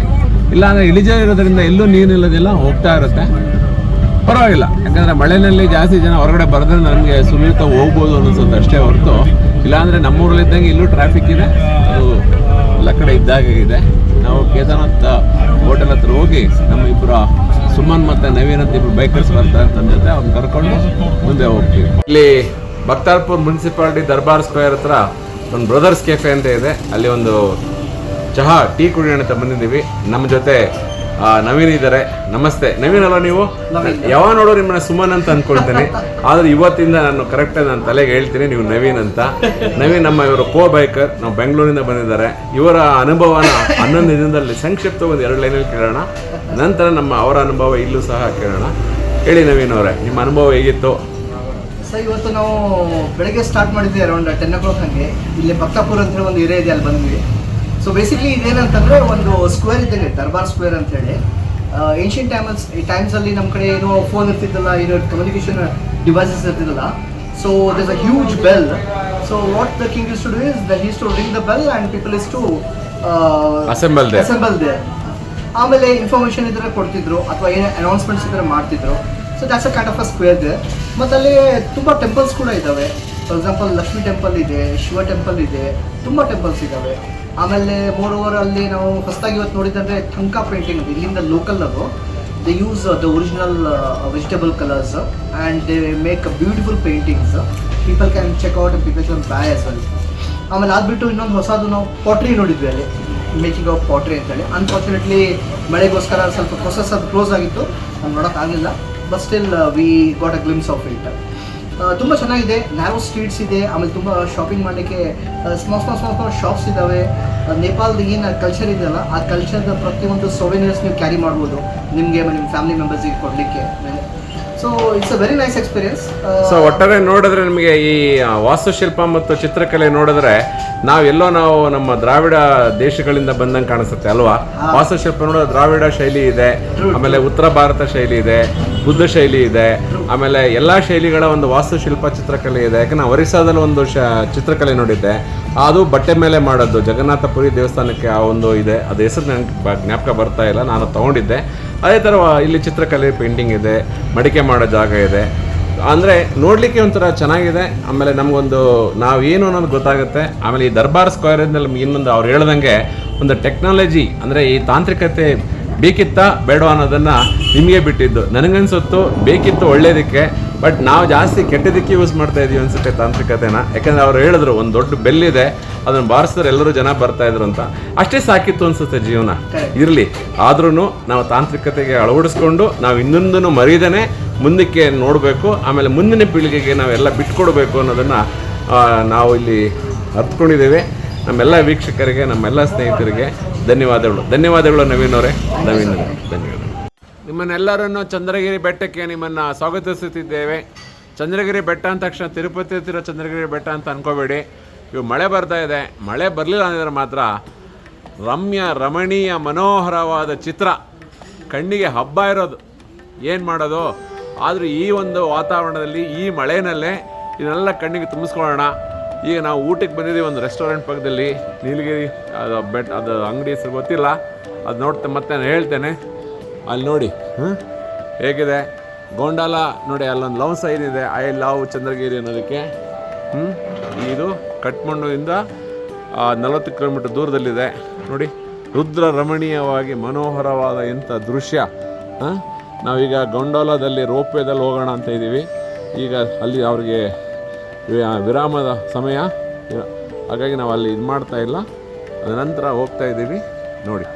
ಇಲ್ಲಾಂದರೆ ಇಳಿಜಾರು ಇರೋದ್ರಿಂದ ಎಲ್ಲೂ ನೀರು ನಿಲ್ಲೋದಿಲ್ಲ, ಹೋಗ್ತಾ ಇರುತ್ತೆ. ಪರವಾಗಿಲ್ಲ, ಯಾಕಂದರೆ ಮಳೆಯಲ್ಲಿ ಜಾಸ್ತಿ ಜನ ಹೊರಗಡೆ ಬರೋದ್ರೆ ನಮಗೆ ಸುಲಭ ಹೋಗ್ಬೋದು ಅನ್ನಿಸುತ್ತೆ ಅಷ್ಟೇ ಹೊರತು, ಇಲ್ಲಾಂದರೆ ನಮ್ಮೂರಲ್ಲಿದ್ದಂಗೆ ಇಲ್ಲೂ ಟ್ರಾಫಿಕ್ ಇದೆ, ಅದು ಎಲ್ಲ ಕಡೆ ಇದ್ದಾಗೆ ಇದೆ. ನಾವು ಕೇದಾರ್ನಾಥ್ ಹೋಟೆಲ್ ಹತ್ರ ಹೋಗಿ ನಮ್ಮ ಇಬ್ಬರು ಸುಮನ್ ಮತ್ತು ನವೀನ್ ಅಂತ ಇಬ್ಬರು ಬೈಕರ್ಸ್ ಬರ್ತಾರೆ ನನ್ನ ಜೊತೆ, ಅವ್ರನ್ನ ಕರ್ಕೊಂಡು ಮುಂದೆ ಹೋಗ್ತೀವಿ. ಇಲ್ಲಿ ಬಕ್ತಾರ್ಪುರ್ ಮುನ್ಸಿಪಾಲಿಟಿ ದರ್ಬಾರ್ ಸ್ಕ್ವೇರ್ ಹತ್ರ ಒಂದು ಬ್ರದರ್ಸ್ ಕೆಫೆ ಅಂತ ಇದೆ, ಅಲ್ಲಿ ಒಂದು ಚಹಾ ಟೀ ಕುಡಿಯೋಣ ಅಂತ ಬಂದಿದ್ದೀವಿ. ನಮ್ಮ ಜೊತೆ ನವೀನ್ ಇದ್ದಾರೆ. ನಮಸ್ತೆ ನವೀನ್. ಅಲ್ಲ ನೀವು ಯಾವಾಗ ನೋಡೋ ನಿಮ್ಮನ್ನ ಸುಮನ್ ಅಂತ ಅಂದ್ಕೊಳ್ತೀನಿ, ಆದ್ರೆ ಇವತ್ತಿಂದ ನಾನು ಕರೆಕ್ಟಾಗಿ ನನ್ನ ತಲೆಗೆ ಹೇಳ್ತೀನಿ ನೀವು ನವೀನ್ ಅಂತ. ನವೀನ್ ನಮ್ಮ ಇವರು ಬೈಕರ್, ನಾವು ಬೆಂಗಳೂರಿಂದ ಬಂದಿದ್ದಾರೆ. ಇವರ ಅನುಭವನ 11 ದಿನದಲ್ಲಿ ಸಂಕ್ಷಿಪ್ತ ಒಂದು 2 ಲೈನಲ್ಲಿ ಕೇಳೋಣ, ನಂತರ ಅವರ ಅನುಭವ ಇಲ್ಲೂ ಸಹ ಕೇಳೋಣ. ಹೇಳಿ ನವೀನ್ ಅವರೇ, ನಿಮ್ಮ ಅನುಭವ ಹೇಗಿತ್ತು? ಸರ್, ಇವತ್ತು ನಾವು ಬೆಳಗ್ಗೆ ಸ್ಟಾರ್ಟ್ ಮಾಡಿದ್ವಿ ಅರೌಂಡ್ 10 o'clock ಹಂಗೆ. ಇಲ್ಲಿ ಭಕ್ತಾಪುರ ಅಂತ ಹೇಳಿ ಒಂದು ಏರಿಯಾ ಇದೆ, ಅಲ್ಲಿ ಬಂದ್ವಿ. ಸೊ ಬೇಸಿಕ್ಲಿ ಇದೇನಂತಂದರೆ ಒಂದು ಸ್ಕ್ವೇರ್ ಇದ್ದಂಗೆ, ದರ್ಬಾರ್ ಸ್ಕ್ವೇರ್ ಅಂತೇಳಿ. ಏನ್ಷಿಯಂಟ್ ಟೈಮ್ಸಲ್ಲಿ ನಮ್ಮ ಕಡೆ ಏನೋ ಫೋನ್ ಇರ್ತಿದ್ದಲ್ಲ, ಏನೋ ಕಮ್ಯುನಿಕೇಷನ್ ಡಿವೈಸಸ್ ಇರ್ತಿದ್ದಲ್ಲ. So there's a huge bell. So what the king is to do is that is to ring the bell and people is to assemble there. ಆಮೇಲೆ information ಇದ್ರೆ ಕೊಡ್ತಿದ್ರು, ಅಥವಾ ಏನೇ ಅನೌನ್ಸ್ಮೆಂಟ್ಸ್ ಇದ್ರೆ ಮಾಡ್ತಿದ್ರು. So that's a kind of a square there. ಮತ್ತು ಅಲ್ಲಿ ತುಂಬ ಟೆಂಪಲ್ಸ್ ಕೂಡ ಇದ್ದಾವೆ. ಫಾರ್ ಎಕ್ಸಾಂಪಲ್ ಲಕ್ಷ್ಮೀ ಟೆಂಪಲ್ ಇದೆ, ಶಿವ ಟೆಂಪಲ್ ಇದೆ, ತುಂಬ ಟೆಂಪಲ್ಸ್ ಇದ್ದಾವೆ. ಆಮೇಲೆ ಮೋರ್ ಓವರ್ ಅಲ್ಲಿ ನಾವು ಹೊಸದಾಗಿ ಇವತ್ತು ನೋಡಿದಂದರೆ ಥಂಕಾ ಪೇಂಟಿಂಗ್ ಅದು ಇಲ್ಲಿಂದ ಲೋಕಲ್. ಅದು they use the original vegetable colours and they make beautiful paintings. People can check out and people can buy as well. ಆಮೇಲೆ ಅದುಬಿಟ್ಟು ಇನ್ನೊಂದು ಹೊಸದು ನಾವು ಪಾಟ್ರಿ ನೋಡಿದ್ವಿ ಅಲ್ಲಿ, ಮೇಕಿಂಗ್ ಆಫ್ ಪಾಟ್ರಿ ಅಂತೇಳಿ. ಅನ್ಫಾರ್ಚುನೇಟ್ಲಿ ಮಳೆಗೋಸ್ಕರ ಸ್ವಲ್ಪ ಪ್ರೊಸೆಸ್ ಅದು ಕ್ಲೋಸ್ ಆಗಿತ್ತು, ನಾವು ನೋಡೋಕ್ಕಾಗಲಿಲ್ಲ. But still we got a glimpse of it. ತುಂಬ ಚೆನ್ನಾಗಿದೆ, ನ್ಯಾರೋ ಸ್ಟ್ರೀಟ್ಸ್ ಇದೆ. ಆಮೇಲೆ ತುಂಬ ಶಾಪಿಂಗ್ ಮಾಡಲಿಕ್ಕೆ ಸ್ಮಾಲ್ ಶಾಪ್ಸ್ ಇದ್ದಾವೆ. ನೇಪಾಳದ ಏನು ಕಲ್ಚರ್ ಇದೆಯಲ್ಲ, ಆ ಕಲ್ಚರ್ದ ಪ್ರತಿಯೊಂದು ಸೊವೆನಿಯರ್ಸ್ ನೀವು ಕ್ಯಾರಿ ಮಾಡ್ಬೋದು ನಿಮಗೆ ನಿಮ್ಮ ಫ್ಯಾಮಿಲಿ ಮೆಂಬರ್ಸಿಗೆ ಕೊಡಲಿಕ್ಕೆ. So it's a very nice experience. So ಒಟ್ಟಾರೆ ನೋಡಿದ್ರೆ ನಿಮಗೆ ಈ ವಾಸ್ತುಶಿಲ್ಪ ಮತ್ತು ಚಿತ್ರಕಲೆ ನೋಡಿದ್ರೆ ನಾವು ನಮ್ಮ ದ್ರಾವಿಡ ದೇಶಗಳಿಂದ ಬಂದಂಗೆ ಕಾಣಿಸುತ್ತೆ ಅಲ್ವಾ? ವಾಸ್ತುಶಿಲ್ಪ ನೋಡಿದ್ರೆ ದ್ರಾವಿಡ ಶೈಲಿ ಇದೆ, ಆಮೇಲೆ ಉತ್ತರ ಭಾರತ ಶೈಲಿ ಇದೆ, ಬುದ್ಧ ಶೈಲಿ ಇದೆ, ಆಮೇಲೆ ಎಲ್ಲ ಶೈಲಿಗಳ ಒಂದು ವಾಸ್ತುಶಿಲ್ಪ ಚಿತ್ರಕಲೆ ಇದೆ. ಯಾಕೆ ನಾವು ಒರಿಸ್ಸಾದಲ್ಲಿ ಒಂದು ಚಿತ್ರಕಲೆ ನೋಡಿದ್ದೆ, ಅದು ಬಟ್ಟೆ ಮೇಲೆ ಮಾಡೋದು, ಜಗನ್ನಾಥಪುರಿ ದೇವಸ್ಥಾನಕ್ಕೆ ಆ ಒಂದು ಇದೆ, ಅದು ಹೆಸರು ನನಗೆ ಜ್ಞಾಪಕ ಬರ್ತಾ ಇಲ್ಲ, ನಾನು ತೊಗೊಂಡಿದ್ದೆ. ಅದೇ ಥರ ಇಲ್ಲಿ ಚಿತ್ರಕಲೆ ಪೇಂಟಿಂಗ್ ಇದೆ, ಮಡಿಕೆ ಮಾಡೋ ಜಾಗ ಇದೆ. ಅಂದರೆ ನೋಡಲಿಕ್ಕೆ ಒಂಥರ ಚೆನ್ನಾಗಿದೆ. ಆಮೇಲೆ ನಮಗೊಂದು ನಾವೇನು ಅನ್ನೋದು ಗೊತ್ತಾಗುತ್ತೆ. ಆಮೇಲೆ ಈ ದರ್ಬಾರ್ ಸ್ಕ್ವೇರಿಂದ ನಮ್ಗೆ ಇನ್ನೊಂದು ಅವ್ರು ಹೇಳ್ದಂಗೆ ಒಂದು ಟೆಕ್ನಾಲಜಿ, ಅಂದರೆ ಈ ತಾಂತ್ರಿಕತೆ ಬೇಕಿತ್ತಾ ಬೇಡ ಅನ್ನೋದನ್ನು ನಿಮಗೆ ಬಿಟ್ಟಿದ್ದು. ನನಗನ್ಸುತ್ತು ಬೇಕಿತ್ತು ಒಳ್ಳೇದಕ್ಕೆ, ಬಟ್ ನಾವು ಜಾಸ್ತಿ ಕೆಟ್ಟದಕ್ಕೆ ಯೂಸ್ ಮಾಡ್ತಾ ಇದೀವಿ ಅನ್ಸುತ್ತೆ ತಾಂತ್ರಿಕತೆನ. ಯಾಕಂದರೆ ಅವ್ರು ಹೇಳಿದ್ರು ಒಂದು ದೊಡ್ಡ ಬೆಲ್ ಇದೆ, ಅದನ್ನು ಬಾರಿಸಿದ್ರೆ ಎಲ್ಲರೂ ಜನ ಬರ್ತಾ ಇದ್ರು ಅಂತ. ಅಷ್ಟೇ ಸಾಕಿತ್ತು ಅನ್ಸುತ್ತೆ ಜೀವನ. ಇರಲಿ, ಆದ್ರೂ ನಾವು ತಾಂತ್ರಿಕತೆಗೆ ಅಳವಡಿಸ್ಕೊಂಡು ನಾವು ಇನ್ನೊಂದನ್ನು ಮರೀದೇನೆ ಮುಂದಕ್ಕೆ ನೋಡಬೇಕು. ಆಮೇಲೆ ಮುಂದಿನ ಪೀಳಿಗೆಗೆ ನಾವೆಲ್ಲ ಬಿಟ್ಕೊಡ್ಬೇಕು ಅನ್ನೋದನ್ನು ನಾವು ಇಲ್ಲಿ ಅರ್ಥಕೊಂಡಿದ್ದೇವೆ. ನಮ್ಮೆಲ್ಲ ವೀಕ್ಷಕರಿಗೆ, ನಮ್ಮೆಲ್ಲ ಸ್ನೇಹಿತರಿಗೆ ಧನ್ಯವಾದಗಳು ನವೀನ್ ಅವರೇ. ಧನ್ಯವಾದಗಳು. ನಿಮ್ಮನ್ನೆಲ್ಲರನ್ನು ಚಂದ್ರಗಿರಿ ಬೆಟ್ಟಕ್ಕೆ ನಿಮ್ಮನ್ನು ಸ್ವಾಗತಿಸುತ್ತಿದ್ದೇವೆ. ಚಂದ್ರಗಿರಿ ಬೆಟ್ಟ ಅಂದ ತಕ್ಷಣ ತಿರುಪತಿ ಹತ್ತಿರ ಚಂದ್ರಗಿರಿ ಬೆಟ್ಟ ಅಂತ ಅನ್ಕೋಬೇಡಿ. ಇವು ಮಳೆ ಬರ್ತಾ ಇದೆ. ಮಳೆ ಬರಲಿಲ್ಲ ಅಂದರೆ ಮಾತ್ರ ರಮಣೀಯ ಮನೋಹರವಾದ ಚಿತ್ರ, ಕಣ್ಣಿಗೆ ಹಬ್ಬ ಇರೋದು. ಏನು ಮಾಡೋದು? ಆದರೂ ಈ ಒಂದು ವಾತಾವರಣದಲ್ಲಿ, ಈ ಮಳೆನಲ್ಲೇ ಇದನ್ನೆಲ್ಲ ಕಣ್ಣಿಗೆ ತುಂಬಿಸ್ಕೊಳ್ಳೋಣ. ಈಗ ನಾವು ಊಟಕ್ಕೆ ಬಂದಿದ್ದೀವಿ ಒಂದು ರೆಸ್ಟೋರೆಂಟ್ ಪಕ್ಕದಲ್ಲಿ, ನೀಲಗಿರಿ ಅದು ಅಂಗಡಿ ಹೆಸರು ಗೊತ್ತಿಲ್ಲ, ಅದು ನೋಡ್ತಾ ಮತ್ತೆ ನಾನು ಹೇಳ್ತೇನೆ. ಅಲ್ಲಿ ನೋಡಿ ಹೇಗಿದೆ ಗೋಂಡಾಲ ನೋಡಿ, ಅಲ್ಲೊಂದು ಲವ್ ಸೈನ್ ಇದೆ, ಐ ಲವ್ ಚಂದ್ರಗಿರಿ ಅನ್ನೋದಕ್ಕೆ. ಇದು ಕಠ್ಮಂಡುವಿಂದ 40 ಕಿಲೋಮೀಟರ್ ದೂರದಲ್ಲಿದೆ ನೋಡಿ. ರುದ್ರ ರಮಣೀಯವಾಗಿ ಮನೋಹರವಾದ ಎಂಥ ದೃಶ್ಯ. ನಾವೀಗ ಗೊಂಡೋಲಾದಲ್ಲಿ ರೋಪ್ವೇದಲ್ಲಿ ಹೋಗೋಣ ಅಂತ ಇದ್ದೀವಿ. ಈಗ ಅಲ್ಲಿ ಅವ್ರಿಗೆ ವಿರಾಮದ ಸಮಯ, ಹಾಗಾಗಿ ನಾವು ಅಲ್ಲಿ ಇದು ಮಾಡ್ತಾ ಇಲ್ಲ. ಅದ ನಂತರ ಹೋಗ್ತಾ ಇದ್ದೀವಿ ನೋಡಿ.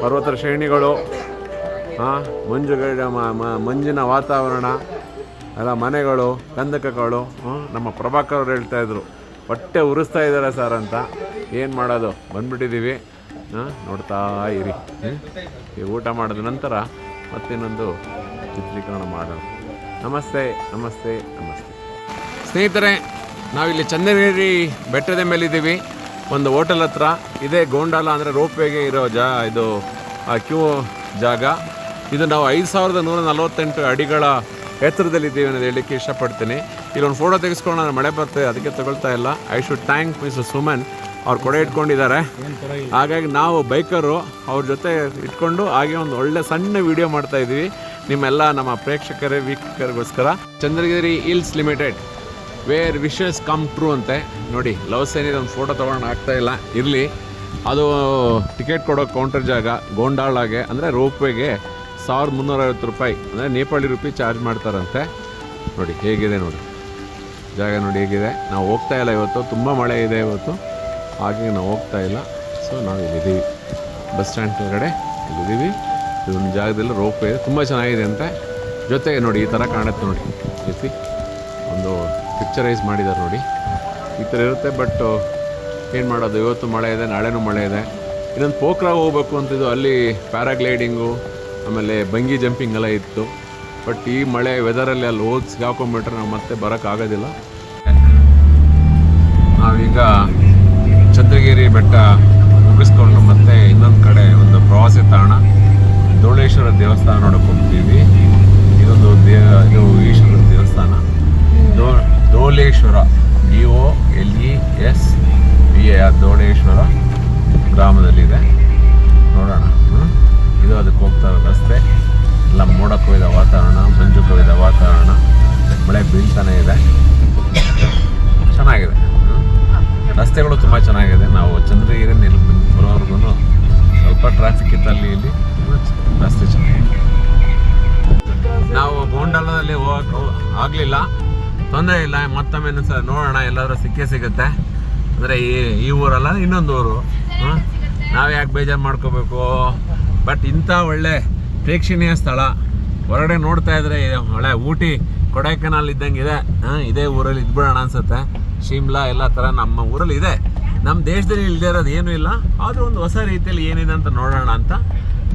ಪರ್ವತ ಶ್ರೇಣಿಗಳು, ಮಂಜಿನ ವಾತಾವರಣ, ಎಲ್ಲ ಮನೆಗಳು, ಕಂದಕಗಳು. ನಮ್ಮ ಪ್ರಭಾಕರ್ ಅವ್ರು ಹೇಳ್ತಾಯಿದ್ರು ಹೊಟ್ಟೆ ಉರಿಸ್ತಾ ಇದ್ದಾರೆ ಸರ್ ಅಂತ. ಏನು ಮಾಡೋದು, ಬಂದ್ಬಿಟ್ಟಿದ್ದೀವಿ. ನೋಡ್ತಾ ಇರಿ. ಈ ಊಟ ಮಾಡಿದ ನಂತರ ಮತ್ತಿನ್ನೊಂದು ಚಿತ್ರೀಕರಣ ಮಾಡೋಣ. ನಮಸ್ತೆ ನಮಸ್ತೆ ನಮಸ್ತೆ ಸ್ನೇಹಿತರೆ, ನಾವಿಲ್ಲಿ ಚಂದ್ರಗಿರಿ ಬೆಟ್ಟದ ಮೇಲಿದ್ದೀವಿ. ಒಂದು ಹೋಟೆಲ್ ಹತ್ರ. ಇದೇ ಗೋಂಡಾಲ ಅಂದರೆ ರೋಪ್ವೇಗೆ ಇರೋ ಇದು ಕ್ಯೂ ಜಾಗ. ಇದು ನಾವು 5148 ಅಡಿಗಳ ಎತ್ತರದಲ್ಲಿದ್ದೀವಿ ಅನ್ನೋದು ಹೇಳಲಿಕ್ಕೆ ಇಷ್ಟಪಡ್ತೀನಿ. ಇಲ್ಲೊಂದು ಫೋಟೋ ತೆಗೆಸ್ಕೊಂಡು ಮಳೆ ಬರ್ತದೆ, ಅದಕ್ಕೆ ತಗೊಳ್ತಾ ಇಲ್ಲ. I should thank mister Suman, ಅವ್ರು ಕೊಡೆ ಇಟ್ಕೊಂಡಿದ್ದಾರೆ. ಹಾಗಾಗಿ ನಾವು ಬೈಕರು ಅವ್ರ ಜೊತೆ ಇಟ್ಕೊಂಡು ಹಾಗೆ ಒಂದು ಒಳ್ಳೆ ಸಣ್ಣ ವಿಡಿಯೋ ಮಾಡ್ತಾ ಇದ್ದೀವಿ ನಿಮ್ಮೆಲ್ಲ ನಮ್ಮ ಪ್ರೇಕ್ಷಕರೇ ವೀಕ್ಷಕರಿಗೋಸ್ಕರ. Chandragiri hills limited where wishes come true ಅಂತೆ ನೋಡಿ. ಲವ್ ಸೇನಿದೆ, ಒಂದು ಫೋಟೋ ತೊಗೊಂಡು ಆಗ್ತಾ ಇಲ್ಲ, ಇರಲಿ. ಅದು ಟಿಕೆಟ್ ಕೊಡೋ ಕೌಂಟರ್ ಜಾಗ. ಗೋಂಡಾಳಾಗೆ ಅಂದರೆ ರೋಪ್ವೇಗೆ 1350 ರೂಪಾಯಿ ಅಂದರೆ ನೇಪಾಳಿ ರೂಪಿ ಚಾರ್ಜ್ ಮಾಡ್ತಾರಂತೆ. ನೋಡಿ ಹೇಗಿದೆ ನೋಡಿ ಜಾಗ, ನೋಡಿ ಹೇಗಿದೆ. ನಾವು ಹೋಗ್ತಾ ಇಲ್ಲ ಇವತ್ತು, ತುಂಬ ಮಳೆ ಇದೆ ಇವತ್ತು, ಹಾಗೆ ನಾವು ಹೋಗ್ತಾ ಇಲ್ಲ. ಸೊ ನಾವು ಇಲ್ಲಿದ್ದೀವಿ, ಬಸ್ ಸ್ಟ್ಯಾಂಡ್ ಕೆಳಗಡೆ ಇಲ್ಲಿದ್ದೀವಿ. ಇದೊಂದು ಜಾಗದಲ್ಲಿ ರೋಪ್ವೇ ಇದೆ, ತುಂಬ ಚೆನ್ನಾಗಿದೆ ಅಂತೆ. ಜೊತೆಗೆ ನೋಡಿ ಈ ಥರ ಕಾಣುತ್ತೆ ನೋಡಿ, ಎಸಿ ಒಂದು ಪಿಕ್ಚರೈಸ್ ಮಾಡಿದ್ದಾರೆ ನೋಡಿ. ಈ ಥರ ಇರುತ್ತೆ. ಬಟ್ ಏನು ಮಾಡೋದು, ಇವತ್ತು ಮಳೆ ಇದೆ, ನಾಳೆನೂ ಮಳೆ ಇದೆ. ಇನ್ನೊಂದು ಪೋಖ್ರಾಗ್ ಹೋಗ್ಬೇಕು ಅಂತಿದ್ದು, ಅಲ್ಲಿ ಪ್ಯಾರಾಗ್ಲೈಡಿಂಗು ಆಮೇಲೆ ಬಂಗಿ ಜಂಪಿಂಗ್ ಎಲ್ಲ ಇತ್ತು. ಬಟ್ ಈ ಮಳೆ ವೆದರಲ್ಲಿ ಅಲ್ಲಿ ಹೋಗಿ ಸಿಗಾಕೊಂಡ್ಬಿಟ್ರೆ ನಾವು ಮತ್ತೆ ಬರೋಕ್ಕಾಗೋದಿಲ್ಲ. ನಾವೀಗ ಚಂದ್ರಗಿರಿ ಬೆಟ್ಟ ಮುಗಿಸ್ಕೊಂಡು ಮತ್ತೆ ಇನ್ನೊಂದು ಕಡೆ ಒಂದು ಪ್ರವಾಸಿ ತಾಣ ಧೋಳೇಶ್ವರ ದೇವಸ್ಥಾನ ನೋಡೋಕೆ ಹೋಗ್ತೀವಿ. ಇದೊಂದು ಇದು ಈಶ್ವರ ದೇವಸ್ಥಾನ, ಧೋಳೇಶ್ವರ, DOLESVA, ಧೋಳೇಶ್ವರ ಗ್ರಾಮದಲ್ಲಿದೆ. ನೋಡೋಣ. ಇದು ಅದಕ್ಕೆ ಹೋಗ್ತಾ ಇರೋ ರಸ್ತೆ. ಎಲ್ಲ ಮೋಡ ಕವಿದ ವಾತಾವರಣ, ಮಂಜು ಕವಿದ ವಾತಾವರಣ, ಮಳೆ ಬೀಳ್ತಾನೆ ಇದೆ, ಚೆನ್ನಾಗಿದೆ. ರಸ್ತೆಗಳು ತುಂಬ ಚೆನ್ನಾಗಿದೆ. ನಾವು ಚಂದ್ರಗಿರಿ ಬರೋವರೆಗೂ ಸ್ವಲ್ಪ ಟ್ರಾಫಿಕ್ ಇತ್ತು, ಅಲ್ಲಿ ಇಲ್ಲಿ ರಸ್ತೆ ಚೆನ್ನಾಗಿದೆ. ನಾವು ಗೋಂಡಾಲದಲ್ಲಿ ಹೋಗಕ್ಕೆ ಆಗಲಿಲ್ಲ, ತೊಂದರೆ ಇಲ್ಲ. ಮತ್ತೊಮ್ಮೆ ಸಹ ನೋಡೋಣ, ಎಲ್ಲಾದ್ರೂ ಸಿಕ್ಕೇ ಸಿಗುತ್ತೆ. ಅಂದರೆ ಈ ಊರಲ್ಲ, ಇನ್ನೊಂದು ಊರು. ನಾವು ಯಾಕೆ ಬೇಜಾರು ಮಾಡ್ಕೋಬೇಕು. ಬಟ್ ಇಂಥ ಒಳ್ಳೆ ಪ್ರೇಕ್ಷಣೀಯ ಸ್ಥಳ ಹೊರಗಡೆ ನೋಡ್ತಾ ಇದ್ರೆ ಒಳ್ಳೆ ಊಟಿ ಕೊಡೈಕೆನಾಲ್ ಇದ್ದಂಗೆ ಇದೆ. ಇದೇ ಊರಲ್ಲಿ ಇದ್ಬಿಡೋಣ ಅನ್ಸುತ್ತೆ. ಶಿಮ್ಲಾ ಎಲ್ಲ ಥರ ನಮ್ಮ ಊರಲ್ಲಿ ಇದೆ. ನಮ್ಮ ದೇಶದಲ್ಲಿ ಇಲ್ಲದೆ ಇರೋದು ಏನೂ ಇಲ್ಲ. ಆದರೂ ಒಂದು ಹೊಸ ರೀತಿಯಲ್ಲಿ ಏನಿದೆ ಅಂತ ನೋಡೋಣ ಅಂತ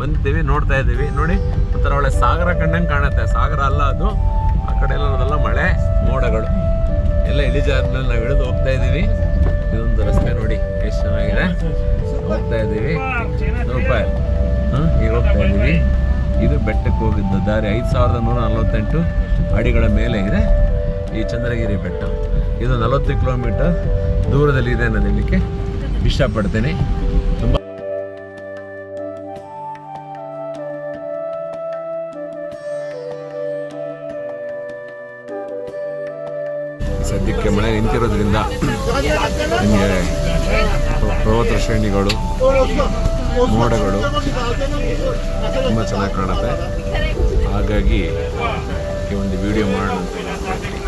ಬಂದಿದ್ದೀವಿ, ನೋಡ್ತಾ ಇದ್ದೀವಿ. ನೋಡಿ ಒಂಥರ ಒಳ್ಳೆ ಸಾಗರ ಕಂಡಂಗೆ ಕಾಣುತ್ತೆ. ಸಾಗರ ಅಲ್ಲ ಅದು, ಆ ಕಡೆ ಎಲ್ಲ ಮಳೆ ಮೋಡಗಳು ಎಲ್ಲ ಇಳಿಜಾರಿನಲ್ಲಿ ನಾವು ಇಳಿದು ಹೋಗ್ತಾ ಇದ್ದೀವಿ. ಇದೊಂದು ರಸ್ತೆ ನೋಡಿ ಎಷ್ಟು ಚೆನ್ನಾಗಿದೆ, ಹೋಗ್ತಾ ಇದ್ದೀವಿ. ರೂಪಾಯಿ ಈಗ ಹೋಗ್ತಾ ಇದ್ದೀವಿ. ಇದು ಬೆಟ್ಟಕ್ಕೆ ಹೋಗಿದ್ದ ದಾರಿ. 5148 ಅಡಿಗಳ ಮೇಲೆ ಇದೆ ಈ ಚಂದ್ರಗಿರಿ ಬೆಟ್ಟ. ಇದು 40 ಕಿಲೋಮೀಟರ್ ದೂರದಲ್ಲಿ ಇದೆ ಅನ್ನೋದು ಹೇಳಲಿಕ್ಕೆ ಇಷ್ಟಪಡ್ತೇನೆ. ತುಂಬ ಸದ್ಯಕ್ಕೆ ಮಳೆ ನಿಂತಿರೋದ್ರಿಂದ ನಿಮಗೆ ಪರ್ವತ ಶ್ರೇಣಿಗಳು, ಮೋಡಗಳು ತುಂಬ ಚೆನ್ನಾಗಿ ಕಾಣುತ್ತೆ. ಹಾಗಾಗಿ ಈ ಒಂದು ವಿಡಿಯೋ ಮಾಡೋಣ ಅಂತ